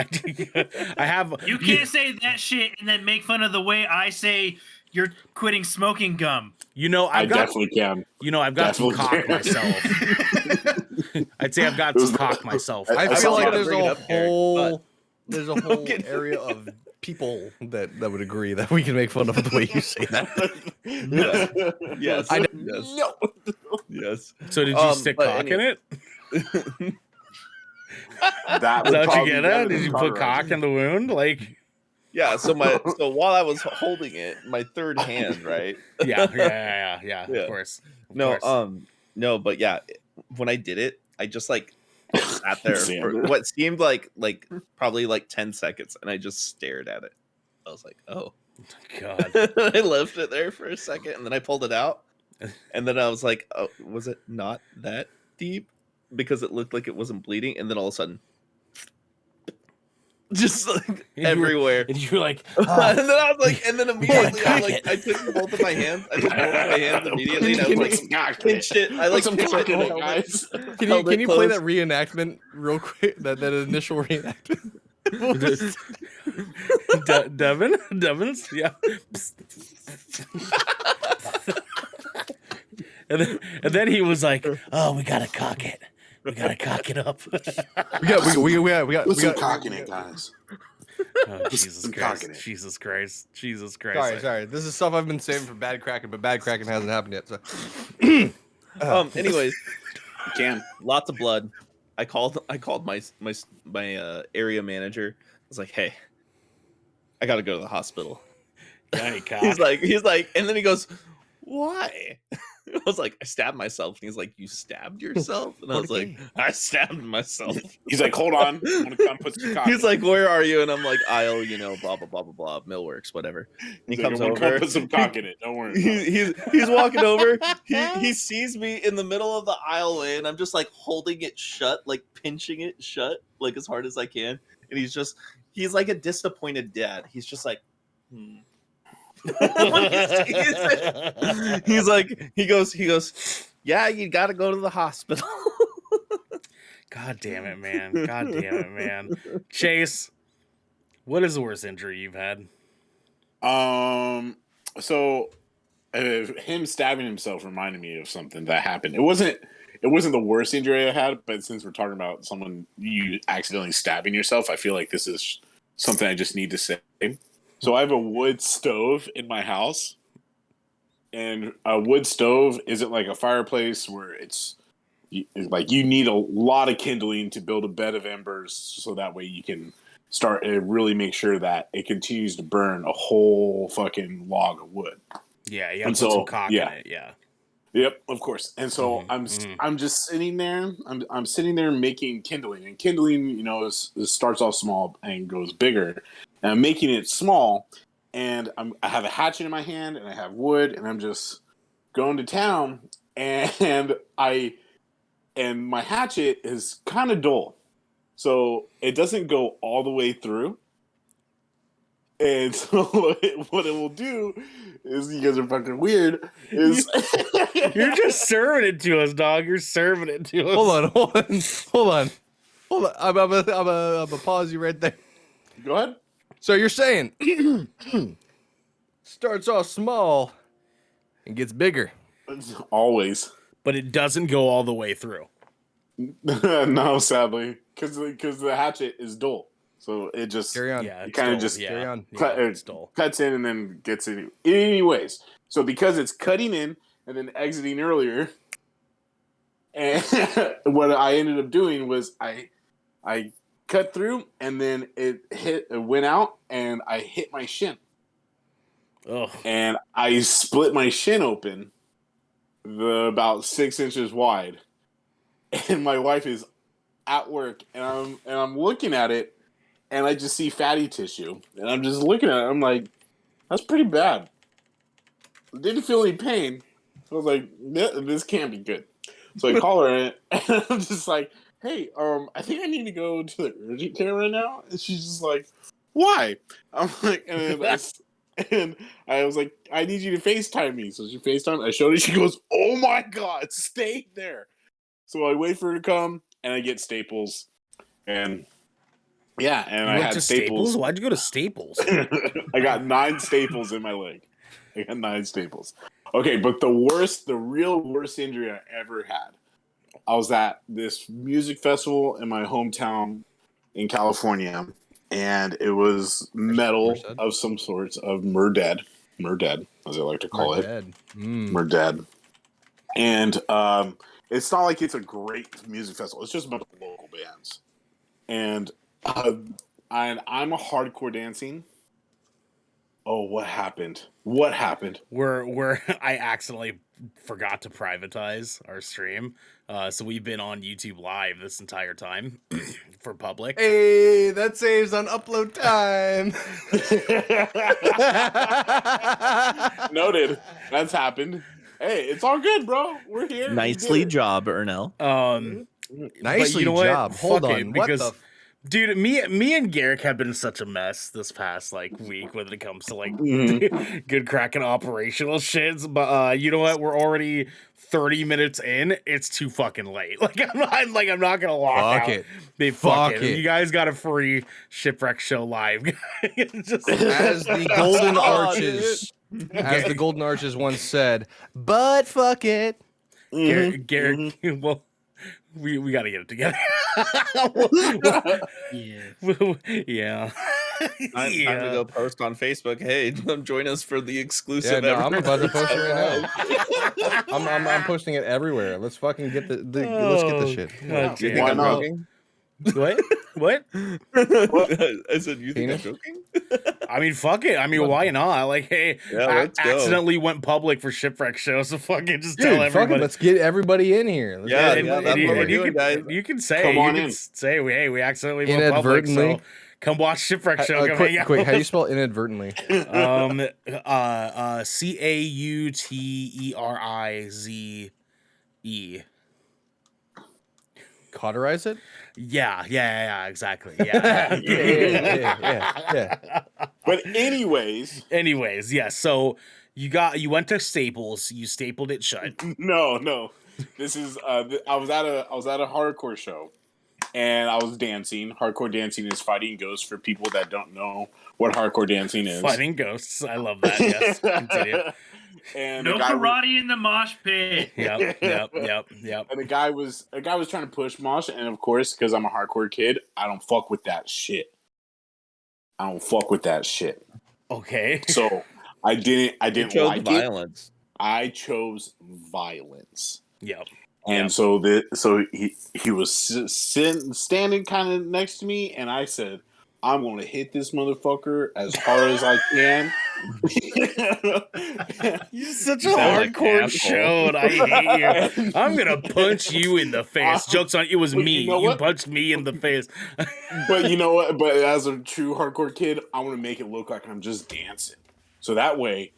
I have. You can't say that shit and then make fun of the way I say you're quitting smoking gum. I definitely can. I've got some cock myself. I'd say I've got some cock myself. I feel like there's bring it a up, Eric, whole area of people that would agree that we can make fun of the way you say that. Yes. I know. Yes. No. Yes. So did you stick cock in it? That Is would that what you probably get be better at? Did than you put cock cauterizing. in the wound? Like, Yeah. So while I was holding it, my third hand, right? yeah. Yeah. Of course. No, but yeah, when I did it, I just like sat there for Xander. what seemed like probably like 10 seconds, and I just stared at it. I was like, oh. God. I left it there for a second, and then I pulled it out, and then I was like, oh, was it not that deep? Because it looked like it wasn't bleeding, and then all of a sudden, just like everywhere. And you were like, And then I was like, and then immediately I took both of my hands. I took both of my hands immediately, and I was like, pinch it. I like some pinched cock it, in it, held it. guys. Can you play that reenactment real quick? That initial reenactment. Devin's, yeah. and then he was like, "Oh, we gotta cock it. We gotta cock it up." We got Put some cock in it, guys. Oh, Jesus some Christ! cock in it. Jesus Christ! Jesus Christ! Sorry. This is stuff I've been saving for Bad Kraken, but Bad Kraken hasn't happened yet. So, Anyways, You can. lots of blood. I called my area manager. I was like, hey, I gotta go to the hospital. Johnny cock. He's like, and then he goes, why? I was like, I stabbed myself. And he's like, you stabbed yourself? And I was like, I stabbed myself. He's like, hold on. I'm gonna come put some cock. He's like, where are you? And I'm like, aisle, blah blah blah blah blah, Millworks, whatever. And he He's like, comes I'm gonna over. come put some cock in it. Don't worry. He's walking over. He sees me in the middle of the aisleway, and I'm just like holding it shut, like pinching it shut, like as hard as I can. And he's like a disappointed dad. He's just like, he's like, he goes, yeah, you got to go to the hospital. God damn it, man. Chase, what is the worst injury you've had? So him stabbing himself reminded me of something that happened. It wasn't the worst injury I had, but since we're talking about someone you accidentally stabbing yourself, I feel like this is something I just need to say. So I have a wood stove in my house, and a wood stove isn't like a fireplace where it's like you need a lot of kindling to build a bed of embers, so that way you can start and really make sure that it continues to burn a whole fucking log of wood. Yeah, you have to put some cock in it. Yeah. Yep, of course. And so I'm just sitting there. I'm sitting there making kindling, and kindling, starts off small and goes bigger. And I'm making it small, and I have a hatchet in my hand, and I have wood, and I'm just going to town, and my hatchet is kind of dull, so it doesn't go all the way through. And so what it will do is, you guys are fucking weird, is You're just serving it to us, dog. You're serving it to us. Hold on. I'm gonna pause you right there. Go ahead. So you're saying starts off small and gets bigger. Always. But it doesn't go all the way through. No, sadly, because the hatchet is dull. So it just carry on. Yeah, it kind of just carry on. cuts in and then gets in. Anyways, so because it's cutting in and then exiting earlier, and what I ended up doing was I cut through and then it went out and I hit my shin. Oh. And I split my shin open, about 6 inches wide, and my wife is at work, and I'm looking at it. And I just see fatty tissue. And I'm just looking at it. I'm like, that's pretty bad. Didn't feel any pain. So I was like, this can't be good. So I call her, and I'm just like, hey, I think I need to go to the urgent care right now. And she's just like, why? I'm like, and I was like, I need you to FaceTime me. So she FaceTimed. I showed her. She goes, oh my God, stay there. So I wait for her to come, and I get staples. And yeah, and I had Staples. Why'd you go to Staples? I got 9 staples in my leg. I got 9 staples. Okay, but the real worst injury I ever had. I was at this music festival in my hometown in California, and it was metal of some sorts of Murdead, as I like to call it. Murdead. And it's not like it's a great music festival. It's just about the local bands. And I'm a hardcore dancing. Oh, what happened? What happened? I accidentally forgot to privatize our stream. So we've been on YouTube Live this entire time for public. Hey, that saves on upload time. Noted. That's happened. Hey, it's all good, bro. We're here. Nicely job, Ernell. Nicely you know job. What? Hold Fuck on. it, What because the dude, me and Garrick have been such a mess this past like week when it comes to like good Kraken operational shits. But you know what? We're already 30 minutes in. It's too fucking late. Like I'm not gonna lock Fuck out. it. Fuck it. You guys got a free Shipwreck show live. Just, as the Golden Arches, as the Golden Arches once said, but fuck it. Garrick, well, we got to get it together. Yeah. Time to go post on Facebook. Hey, join us for the exclusive. Yeah, no, I'm about to post it right now. I'm posting it everywhere. Let's fucking get let's get the shit. God Do you damn. think I'm joking? What? I said, you think I'm Penis? joking? I mean, fuck it. I mean, why not? Like, hey, Yeah, I let's go. accidentally went public for Shipwreck show, so fucking just Dude, tell fuck everybody. it, let's get everybody in here. Let's Yeah, get yeah, everybody that's what we're in here. doing, guys. You can say, Come on in. hey, we accidentally went public, so Inadvertently. come watch Shipwreck show. Come hang out. Quick, how do you spell inadvertently? Cauterize. Cauterize it? Yeah, exactly. Yeah. Yeah. But anyways, Yeah. So you went to Staples. You stapled it shut. no. This is I was at a hardcore show, and I was dancing. Hardcore dancing is fighting ghosts for people that don't know what hardcore dancing is. Fighting ghosts. I love that. Yes. Continue. And No karate in the mosh pit. Yep. And the guy was trying to push mosh, and of course, because I'm a hardcore kid, I don't fuck with that shit. Okay. So I didn't chose like violence. it. I chose violence. Yep. And so he was standing kind of next to me, and I said, I'm going to hit this motherfucker as hard as I can. You're such a hardcore show, and I hate you. I'm going to punch you in the face. Joke's on you. It was me. You know You what? punched me in the face. But you know what? But as a true hardcore kid, I want to make it look like I'm just dancing. So that way,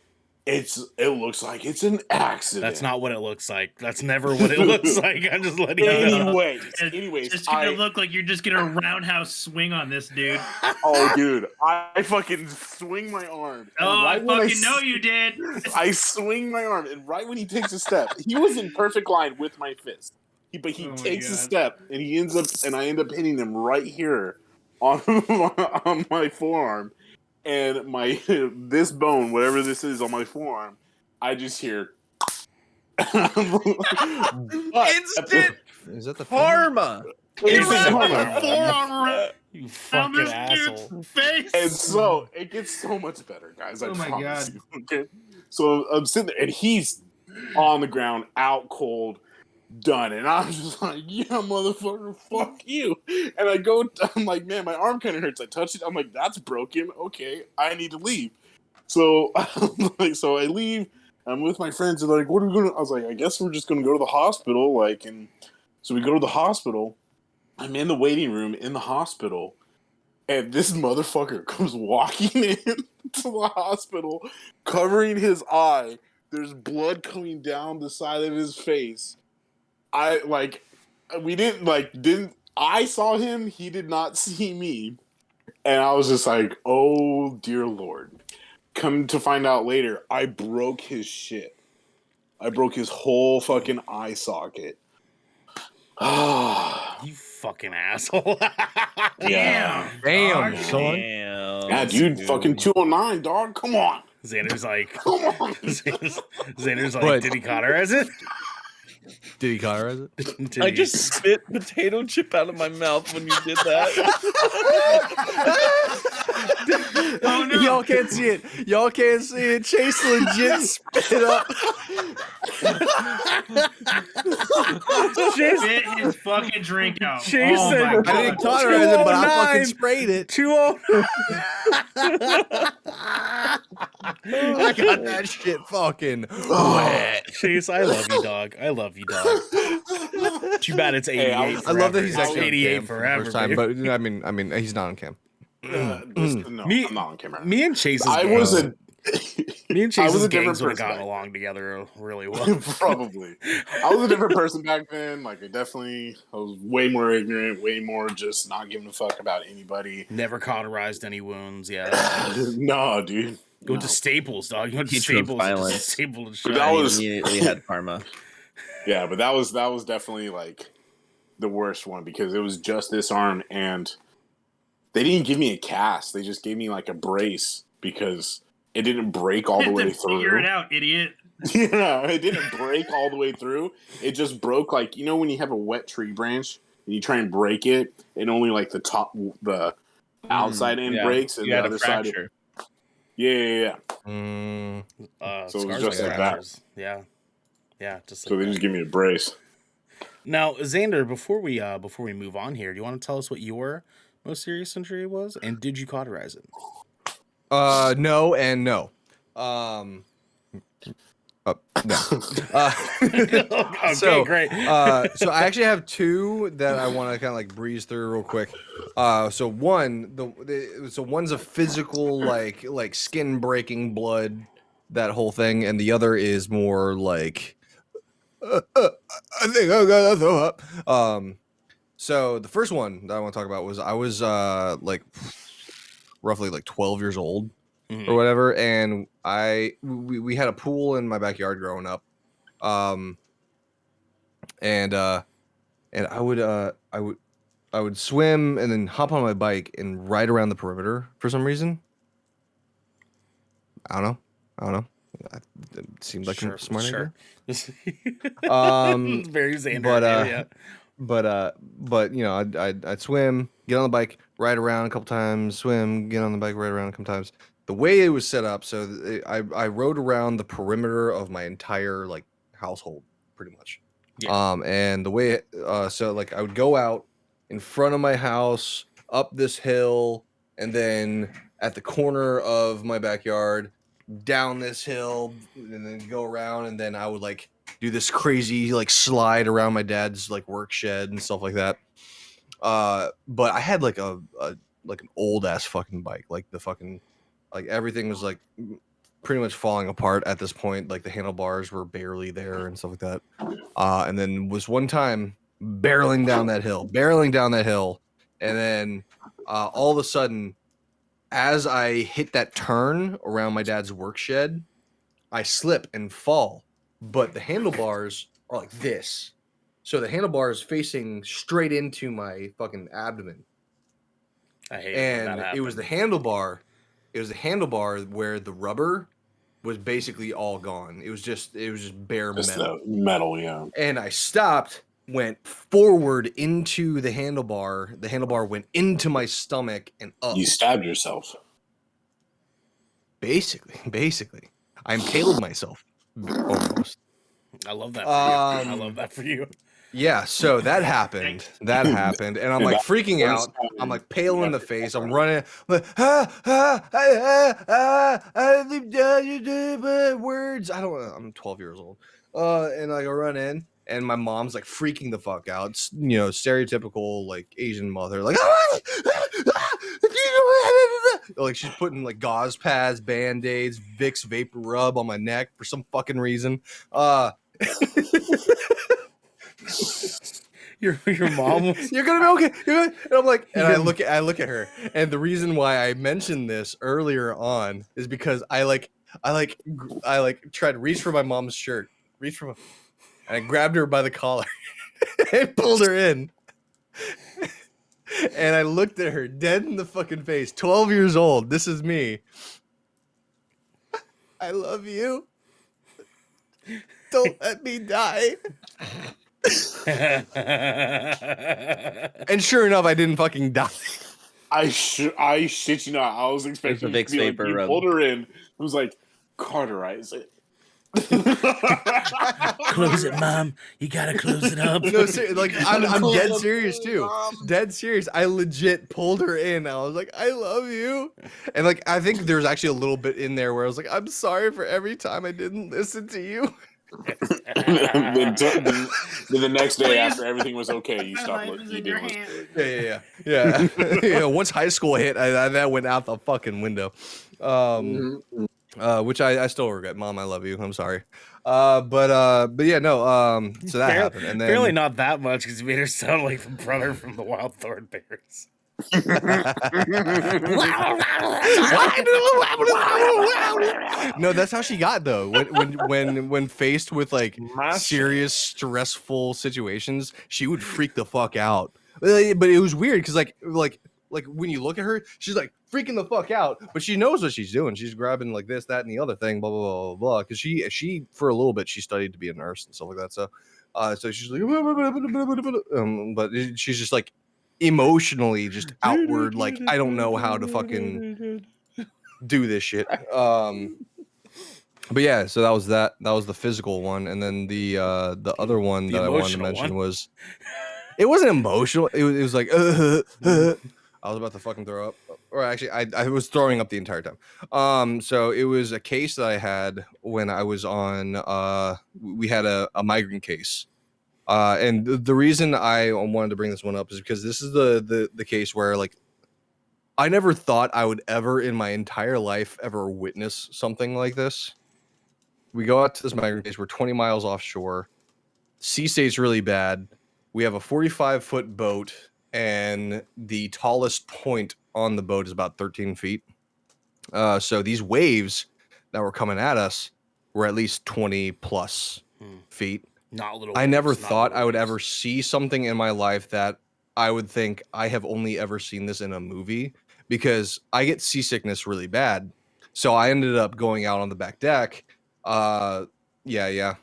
it looks like it's an accident. That's not what it looks like. That's never what it looks like. I'm just letting you know. Anyways, It's gonna look like you're just gonna roundhouse swing on this dude. Oh, dude, I fucking swing my arm. Oh, I fucking know you did. I swing my arm, and right when he takes a step, he was in perfect line with my fist. But he takes a step, and I end up hitting him right here on my forearm. And this bone, whatever this is on my forearm, I just hear. Instant Is that the karma. You fucking asshole. Face. And so it gets so much better, guys. I promise you. Okay. So I'm sitting there, and he's on the ground, out cold, done. And I'm just like, yeah, motherfucker, fuck you. And I'm like, man, my arm kind of hurts. I touched it. I'm like, that's broken. Okay, I need to leave. So so I leave. I'm with my friends. And they're like, what are we going to? I was like, I guess we're just going to go to the hospital. And so we go to the hospital. I'm in the waiting room in the hospital. And this motherfucker comes walking in to the hospital, covering his eye. There's blood coming down the side of his face. I saw him, he did not see me. And I was just like, oh dear Lord. Come to find out later, I broke his shit. I broke his whole fucking eye socket. You fucking asshole. Yeah. Damn, son. Yeah, dude, fucking 209, dog. Come on. Xander's like, Xander's like, But- did he cauterize it? Did he cauterize it? Did I he- just spit potato chip out of my mouth when you did that. Oh no! Y'all can't see it. Y'all can't see it. Chase legit spit up. Chase, Spit his fucking drink out. Chase Oh said- my I God. didn't cauterize it, but I 209. fucking sprayed it. 2-0. I got that shit fucking wet. Chase, I love you, dog. I love you, dog. Too bad it's 88. Hey, I I love that forever. he's It's actually 88 on cam for the forever, first time, baby. but I mean, he's not on cam. No, Me- I'm not on camera. Me and Chase's I gangs- was a. me and I was Chase's a different gangs would have person gotten back- along together really well. Probably. I was a different person back then. Like, I was way more ignorant, way more just not giving a fuck about anybody. Never cauterized any wounds. Yeah, No, dude. go No. to Staples, dog. You went to Teacher of Staples. violence. Staples and But shit. that He was- immediately had karma. Yeah, but that was definitely like the worst one because it was just this arm and they didn't give me a cast. They just gave me like a brace because it didn't break all the way Figure it through. out, idiot. Yeah, it didn't break all the way through. It just broke like, you know, when you have a wet tree branch and you try and break it, and only like the outside end Yeah. breaks and You the had a other side. fracture. Yeah. Mm, So it was scars just like that. fractures. Yeah, just So like they that. just give me a brace. Now, Xander, before we move on here, do you want to tell us what your most serious injury was, and did you cauterize it? no and no. No. Okay, So, great. So I actually have two that I want to kind of like breeze through real quick. So one's a physical like skin breaking blood, that whole thing, and the other is more like I think I gotta throw up. So the first one that I want to talk about was I was like roughly like 12 years old Mhm. or whatever, and we had a pool in my backyard growing up. And I would swim and then hop on my bike and ride around the perimeter for some reason. I don't know. It seemed like a smart idea. It's very Xander. but, yeah. But you know, I'd swim, get on the bike, ride around a couple times, swim, get on the bike, ride around a couple times. The way it was set up, so I rode around the perimeter of my entire like household, pretty much. Yeah. And the way so like I would go out in front of my house, up this hill, and then at the corner of my backyard, down this hill, and then go around, and then I would like do this crazy like slide around my dad's like work shed and stuff like that. But I had like a like an old ass fucking bike, like the fucking like everything was like pretty much falling apart at this point. Like the handlebars were barely there and stuff like that. And then was one time barreling down that hill, and then all of a sudden, as I hit that turn around my dad's work shed, I slip and fall. But the handlebars are like this. So the handlebar is facing straight into my fucking abdomen. I hate when And that it was the happens. handlebar. It was the handlebar where the rubber was basically all gone. It was just bare Just metal. the metal, yeah. And I stopped, went forward into the handlebar. The handlebar went into my stomach and up. You stabbed yourself. Basically. I impaled myself. Almost. I love that for you. I Um, love that for you. Yeah, so that happened. And I'm like freaking out. I'm like pale in the face. I'm running. I'm like, words. I'm 12 years old. And I run in, and my mom's like freaking the fuck out. It's, you know, stereotypical like Asian mother, like, like she's putting like gauze pads, band-aids, Vicks vapor rub on my neck for some fucking reason. Your mom was You're gonna be okay. You're gonna... And I'm like, and I look at her, and the reason why I mentioned this earlier on is because I tried to reach for my mom's shirt, and I grabbed her by the collar and pulled her in. And I looked at her dead in the fucking face. 12 years old. This is me. I love you. Don't let me die. And sure enough, I didn't fucking die. I shit you not. I was expecting Vicks to be like, vapor you rub. pulled her in. It was like, cauterize it. Close it, Mom. You gotta close it up. No, like I'm dead serious too. Dead serious. I legit pulled her in. I was like, I love you. And like, I think there's actually a little bit in there where I was like, I'm sorry for every time I didn't listen to you. Then the next day after everything was okay, you stopped looking. Yeah. Once high school hit, that went out the fucking window. Which I still regret. Mom, I love you. I'm sorry. But yeah, no. So that happened, and then Apparently not that much because you made her sound like the brother from the Wild Thorn Bears. No, that's how she got though. When faced with like serious stressful situations, she would freak the fuck out. But it was weird because like when you look at her, she's like freaking the fuck out, but she knows what she's doing. She's grabbing like this, that, and the other thing, blah blah blah blah blah. Because she for a little bit she studied to be a nurse and stuff like that. So she's like, but she's just like emotionally just outward. Like I don't know how to fucking do this shit. But yeah, so that was that. That was the physical one, and then the other one that I wanted to mention was. It wasn't emotional. It was like, I was about to fucking throw up. Or actually, I was throwing up the entire time. So it was a case that I had when I was on, we had a migrant case. And the reason I wanted to bring this one up is because this is the case where, like, I never thought I would ever in my entire life ever witness something like this. We go out to this migrant case. We're 20 miles offshore. Sea state's really bad. We have a 45-foot boat, and the tallest point on the boat is about 13 feet. So these waves that were coming at us were at least 20 plus feet. Not little. I never thought I would ever see something in my life that I would think I have only ever seen this in a movie, because I get seasickness really bad. So I ended up going out on the back deck. Yeah.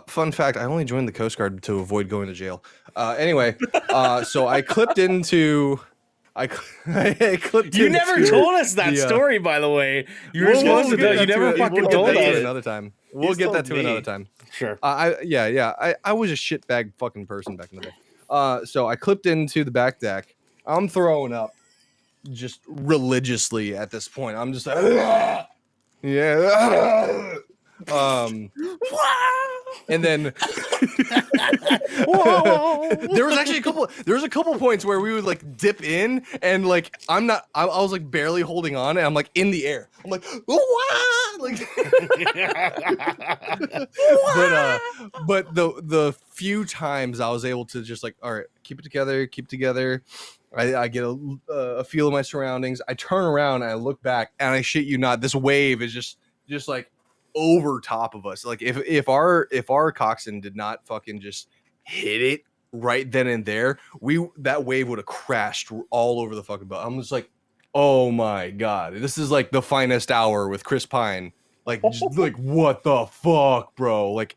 Fun fact, I only joined the Coast Guard to avoid going to jail. Anyway, so I clipped into... I clipped You into never told us that story, by the way. You were supposed to know. You never fucking told us. Another time. We'll get that to another time. Sure. I was a shitbag fucking person back in the day. So I clipped into the back deck. I'm throwing up just religiously at this point. I'm just like, yeah. And then there was actually a couple points where we would like dip in, and like I was like barely holding on, and I'm like in the air. I'm like, but the few times I was able to just like, all right, keep it together. I get a feel of my surroundings. I turn around and I look back, and I shit you not, this wave is just like over top of us. Like if our coxswain did not fucking just hit it right then and there, that wave would have crashed all over the fucking boat. I'm just like, oh my god, this is like the finest hour with Chris Pine. Like, just like, what the fuck, bro? Like,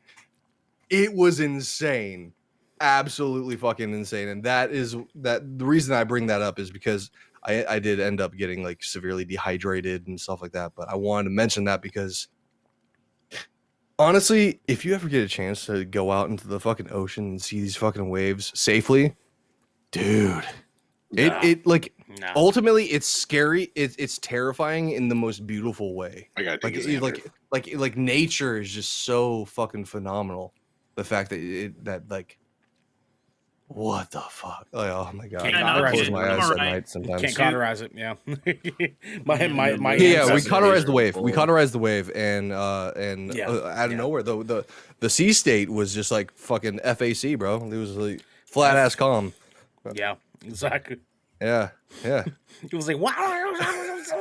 it was insane, absolutely fucking insane. And the reason I bring that up is because I did end up getting like severely dehydrated and stuff like that. But I wanted to mention that because honestly, if you ever get a chance to go out into the fucking ocean and see these fucking waves safely, dude, ultimately it's scary. It's terrifying in the most beautiful way. I gotta take like nature is just so fucking phenomenal. The fact that like, what the fuck? Oh my god! I close my eyes at night sometimes. Can't cauterize it. Yeah. my yeah. We cauterized the wave. We cauterized the wave, and out of nowhere, the sea state was just like fucking FAC, bro. It was like flat ass calm. Yeah, exactly. Yeah. It was like, wow. I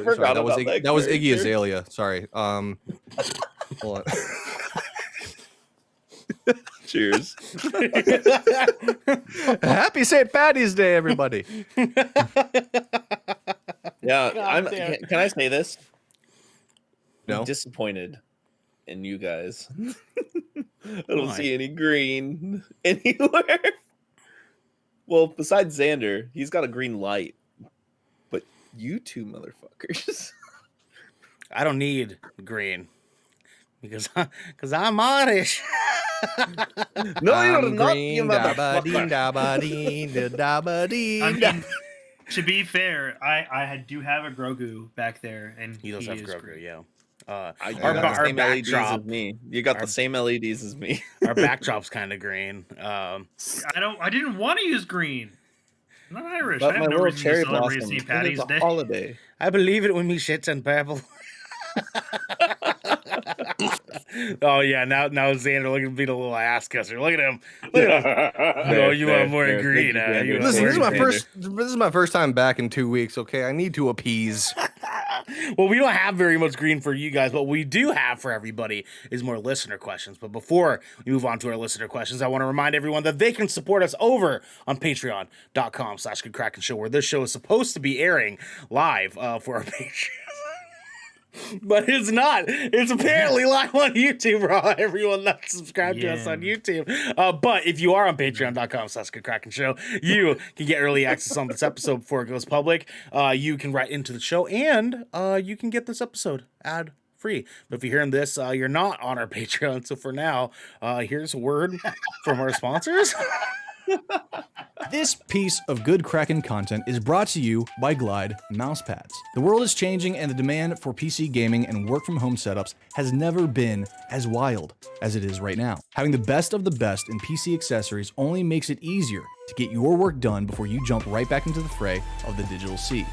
forgot that was Iggy Azalea. Sorry. Hold on. Cheers. Happy St. Patty's Day, everybody. Yeah, can I say this? No. I'm disappointed in you guys. I don't see any green anywhere. Well, besides Xander, he's got a green light. But you two motherfuckers. I don't need green because I'm Irish. No, you're not, green, you motherfucker. I mean, to be fair, I do have a Grogu back there, and He does have Grogu, green. yeah. Our Our backdrop, as me. You got the same LEDs as me. our backdrop's kind of green. I didn't want to use green. I'm not Irish. But I my have no little reason cherry to celebrate blossom. St. Patty's It's a Day. holiday. I believe it when me shits and purple. Oh yeah, now Xander looking to be the little ass kisser. Look at him. Look at him. No, you are more green. Listen, this is my first time back in 2 weeks. Okay, I need to appease. Well, we don't have very much green for you guys. What we do have for everybody is more listener questions. But before we move on to our listener questions, I want to remind everyone that they can support us over on patreon.com/Kraken Show, where this show is supposed to be airing live for our Patreon. But it's not. It's apparently live on YouTube for everyone that's subscribed to us on YouTube. But if you are on patreon.com/Kraken Show, you can get early access on this episode before it goes public. You can write into the show, and you can get this episode ad free. But if you're hearing this, you're not on our Patreon. So for now, here's a word from our sponsors. This piece of good Kraken content is brought to you by Glide mousepads. The world is changing, and the demand for PC gaming and work from home setups has never been as wild as it is right now. Having the best of the best in PC accessories only makes it easier to get your work done before you jump right back into the fray of the digital sea.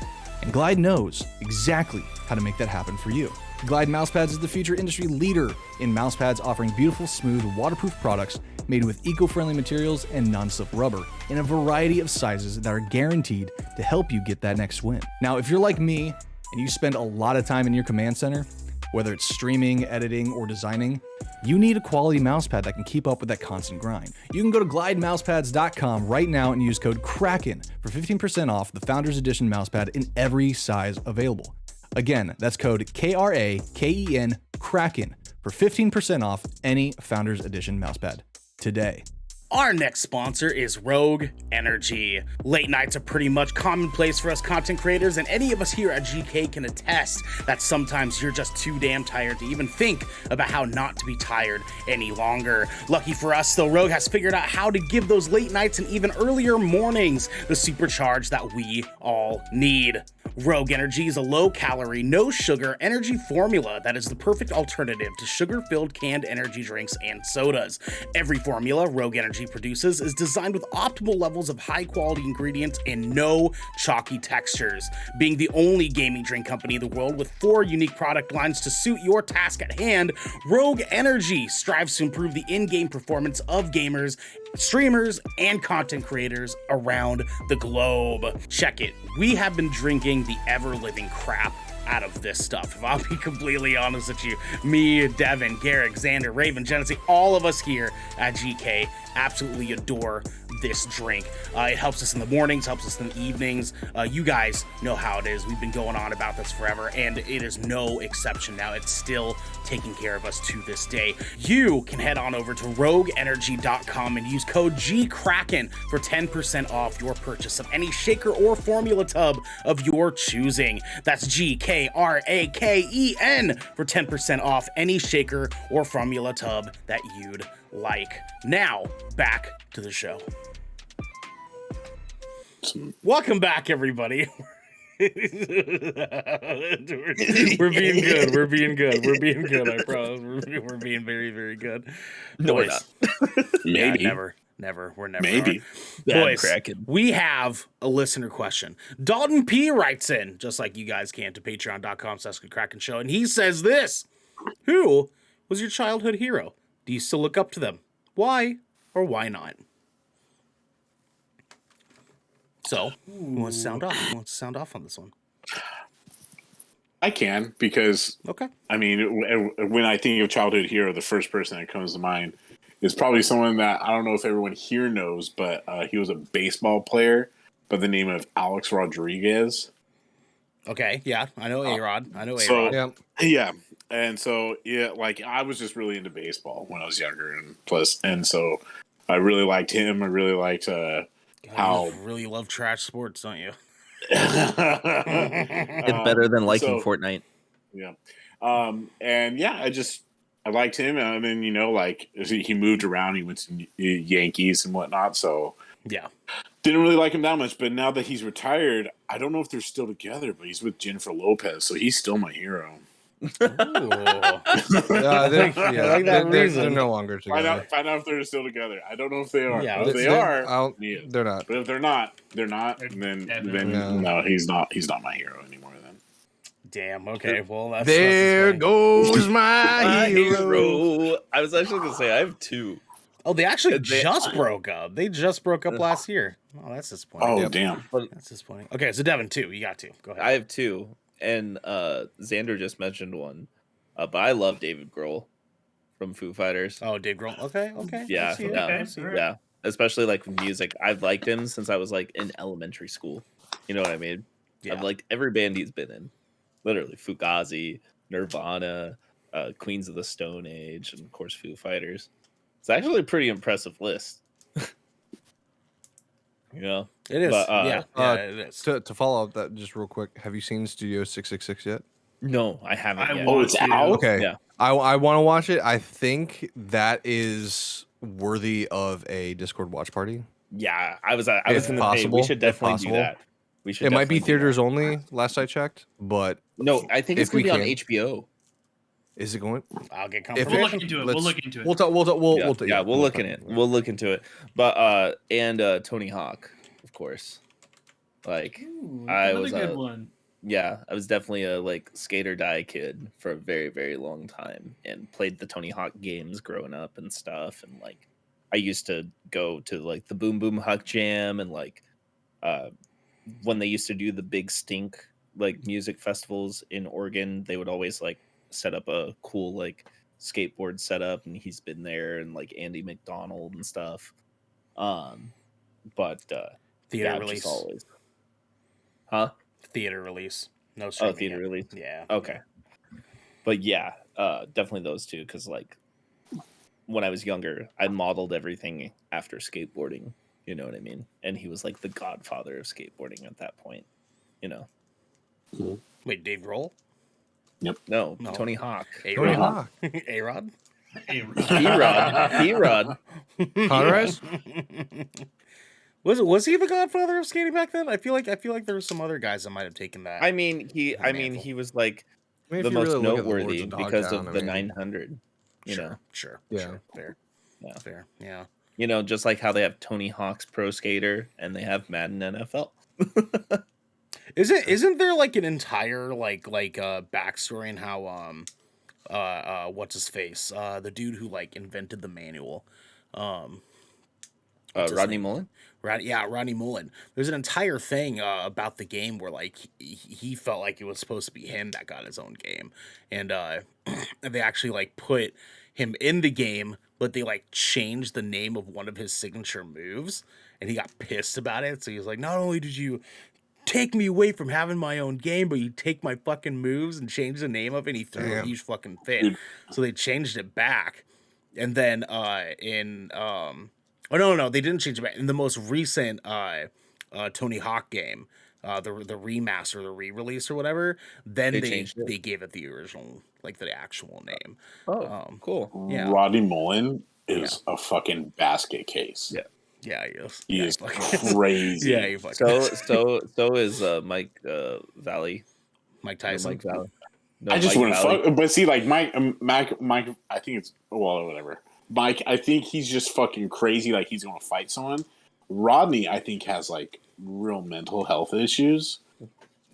And Glide knows exactly how to make that happen for you. Glide Mousepads is the future industry leader in mousepads, offering beautiful, smooth, waterproof products made with eco-friendly materials and non-slip rubber in a variety of sizes that are guaranteed to help you get that next win. Now, if you're like me and you spend a lot of time in your command center, whether it's streaming, editing, or designing, you need a quality mousepad that can keep up with that constant grind. You can go to glidemousepads.com right now and use code KRAKEN for 15% off the Founders Edition mousepad in every size available. Again, that's code KRAKEN, KRAKEN, for 15% off any Founders Edition mousepad today. Our next sponsor is Rogue Energy. Late nights are pretty much commonplace for us content creators, and any of us here at GK can attest that sometimes you're just too damn tired to even think about how not to be tired any longer. Lucky for us, though, Rogue has figured out how to give those late nights and even earlier mornings the supercharge that we all need. Rogue Energy is a low-calorie, no-sugar energy formula that is the perfect alternative to sugar-filled canned energy drinks and sodas. Every formula Rogue Energy produces is designed with optimal levels of high-quality ingredients and no chalky textures. Being the only gaming drink company in the world with 4 unique product lines to suit your task at hand, Rogue Energy strives to improve the in-game performance of gamers, streamers, and content creators around the globe. Check it. We have been drinking the ever-living crap out of this stuff. If I'll be completely honest with you, me, Devin, Garrick, Xander, Raven, Genesee, all of us here at GK absolutely adore this drink. It helps us in the mornings, helps us in the evenings. You guys know how it is. We've been going on about this forever, and it is no exception now. It's still taking care of us to this day. You can head on over to rogueenergy.com and use code GKRAKEN for 10% off your purchase of any shaker or formula tub of your choosing. That's GKRAKEN for 10% off any shaker or formula tub that you'd like. Now, back to the show. Welcome back, everybody. We're being good. We're being good. We're being good. I promise. We're being very, very good. No, Boys, we're not. Maybe. Yeah, never. We're never. Maybe. Boys, Kraken. we have a listener question. Dalton P writes in, just like you guys can, to patreon.com/Kraken Show, and he says this: who was your childhood hero? Do you still look up to them? Why or why not? So, who wants to sound off? Who wants to sound off on this one? I can, because Okay. I mean, when I think of childhood hero, the first person that comes to mind is probably someone that I don't know if everyone here knows, but he was a baseball player by the name of Alex Rodriguez. Okay, yeah, I know A-Rod. I know So, A-Rod. Yeah, and so like I was just really into baseball when I was younger, and so I really liked him. I really liked how you really love trash sports, don't you? It's better than liking Fortnite. Yeah, and yeah, I liked him, and then like he moved around. He went to Yankees and whatnot, so yeah. Didn't really like him that much, but now that he's retired, I don't know if they're still together, but he's with Jennifer Lopez, so he's still my hero. They're no longer together. Find out if they're still together. I don't know if they are. Yeah, if they are, they're not. But if they're not, then no, he's not my hero anymore. Then. Damn. Okay. Well, that's there goes my hero. I was actually gonna say I have two. Oh, they actually just broke up. They just broke up last year. Oh, that's disappointing. Oh, damn. That's disappointing. Okay, so Devin, two. You got two. Go ahead. I have two, and Xander just mentioned one, but I love David Grohl from Foo Fighters. Oh, Dave Grohl. Okay. Yeah, yeah. Especially like music. I've liked him since I was like in elementary school. You know what I mean? Yeah. I've liked every band he's been in. Literally, Fugazi, Nirvana, Queens of the Stone Age, and of course Foo Fighters. It's actually a pretty impressive list. You know? It is. It is. To follow up that just real quick, have you seen Studio 666 yet? No, I haven't yet. Oh, it's out? Okay. Yeah. I want to watch it. I think that is worthy of a Discord watch party. Yeah, I was going to say we should definitely do that. It might be theaters only, last I checked, but no, I think it's going to be on HBO. Is it going? I'll get confirmation. We'll look into it. We'll look into it. We'll look in it. We'll look into it. But and Tony Hawk, of course. Like I was a good one. Yeah, I was definitely a like skate or die kid for a very, very long time and played the Tony Hawk games growing up and stuff. And like I used to go to like the Boom Boom Huck Jam and like when they used to do the big stink like music festivals in Oregon, they would always like set up a cool like skateboard setup, and he's been there, and like Andy McDonald and stuff. But theater release always. Theater release. No theater release. Yeah. Okay. But yeah, definitely those two, because like when I was younger, I modeled everything after skateboarding. You know what I mean? And he was like the godfather of skateboarding at that point. You know. Mm-hmm. Wait, Dave Grohl? Yep. No, Tony Hawk. A-Rod? A-Rod? E-Rod. Cauterize? Was he the godfather of skating back then? I feel like there were some other guys that might have taken that. I mean, he was like the most really noteworthy because of the 900. You know. Sure. Yeah. Fair. Yeah. Fair. Yeah. You know, just like how they have Tony Hawk's Pro Skater and they have Madden NFL. Isn't there like an entire like backstory in how what's his face? The dude who like invented the manual. Rodney Mullen? Rodney Mullen. There's an entire thing about the game where like he felt like it was supposed to be him that got his own game. And they actually like put him in the game, but they like changed the name of one of his signature moves, and he got pissed about it. So he was like, not only did you take me away from having my own game, but you take my fucking moves and change the name of it, and he threw a huge fucking fit. So they changed it back. And then no, they didn't change it back. In the most recent Tony Hawk game, the remaster, the re-release or whatever, then they gave it the original, like the actual name. Cool. Yeah. Rodney Mullen is a fucking basket case. Yeah. Yeah, he is. He is crazy. Yeah, he fucking. So is Mike Valley. Mike Tyson. Mike Valley. No, I just Mike wouldn't fuck. But see, like Mike. I think it's whatever. Mike, I think he's just fucking crazy. Like he's going to fight someone. Rodney, I think, has like real mental health issues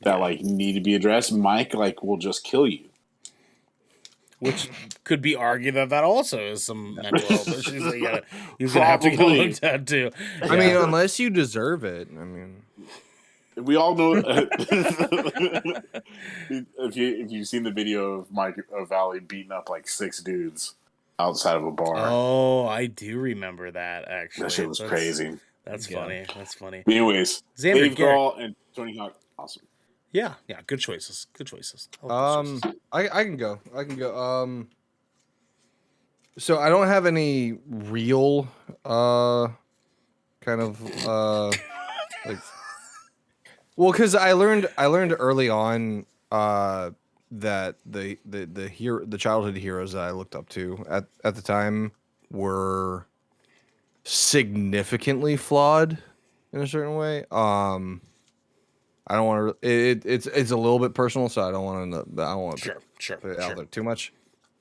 that like need to be addressed. Mike, like, will just kill you. Which could be argued that also is some mental health issues that he's gonna have to get looked at too. I mean, unless you deserve it. I mean, we all know if you've seen the video of Mike Valley beating up like 6 dudes. outside of a bar. Oh, I do remember that actually. That shit was crazy. That's funny. That's funny. But anyways, Xander, Dave Garrett. Grohl and Tony Hawk, awesome. Yeah, good choices. Good choices. I love those choices. I can go. So I don't have any real kind of like, well, because I learned early on that the childhood heroes that I looked up to at the time were significantly flawed in a certain way. I don't want to. It's a little bit personal, so I don't want to. I don't want to put it out there too much.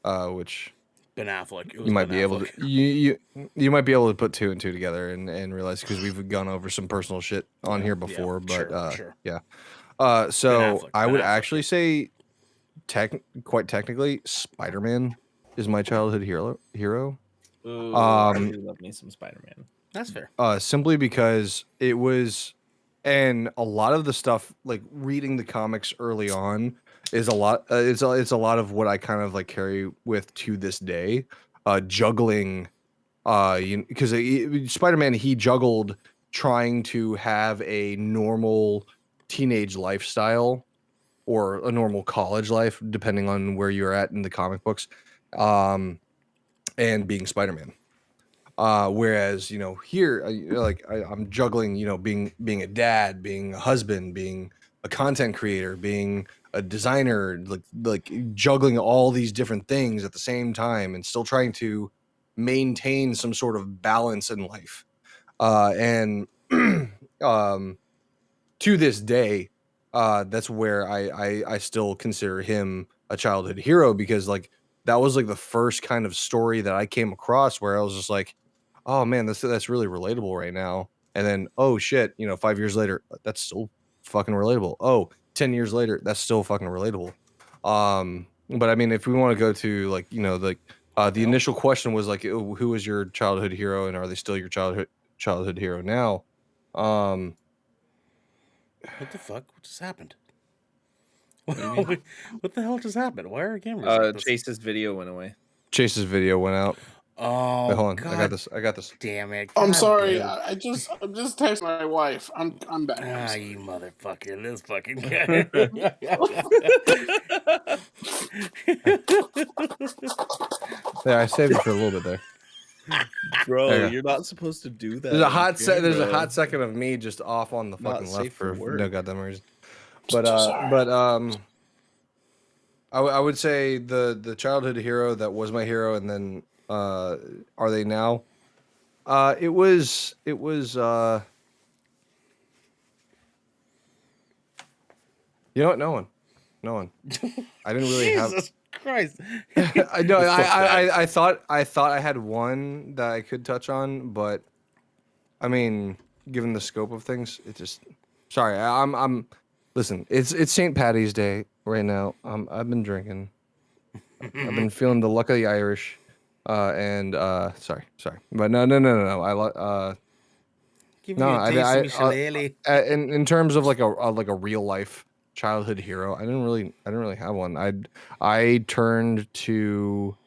Which Ben Affleck. You might be able to. You might be able to put two and two together and realize, because we've gone over some personal shit on here before. Yeah. So I would actually say, quite technically, Spider-Man is my childhood hero. Ooh, I do love me some Spider-Man. That's fair. Simply because it was, and a lot of the stuff, like reading the comics early on, is a lot. It's a lot of what I kind of like carry with to this day. Juggling, because Spider-Man, he juggled trying to have a normal teenage lifestyle or a normal college life, depending on where you're at in the comic books, and being Spider-Man. Whereas, here, I'm juggling, being a dad, being a husband, being a content creator, being a designer, like juggling all these different things at the same time and still trying to maintain some sort of balance in life. And to this day, that's where I still consider him a childhood hero, because like that was like the first kind of story that I came across where I was just like, oh man, that's really relatable right now. And then, oh shit, 5 years later, that's still fucking relatable. Oh, 10 years later, that's still fucking relatable. But I mean, if we want to go to like, the initial question was like, who was your childhood hero, and are they still your childhood hero now? What the fuck? What just happened? What the hell just happened? Why are our cameras like this? Chase's video went away. Chase's video went out. Oh, wait, hold on. God. I got this. Damn it. I'm God sorry. damn. I'm just texting my wife. I'm back. Ah, you motherfucker. This fucking guy. Yeah, I saved it for a little bit there. Bro, you're not supposed to do that. There's a hot second of me just off on the fucking left for no goddamn reason. But I would say the childhood hero that was my hero, and then are they now? It was you know what? No one. I didn't really have. Jesus Christ. I know. I thought I had one that I could touch on, but I mean, given the scope of things, it just. Sorry, I'm. Listen, it's St. Paddy's Day right now. I've been drinking. I've been feeling the luck of the Irish, and sorry, but no. Give me a taste of Shillelagh. In terms of like a real life childhood hero, I didn't really have one. I turned to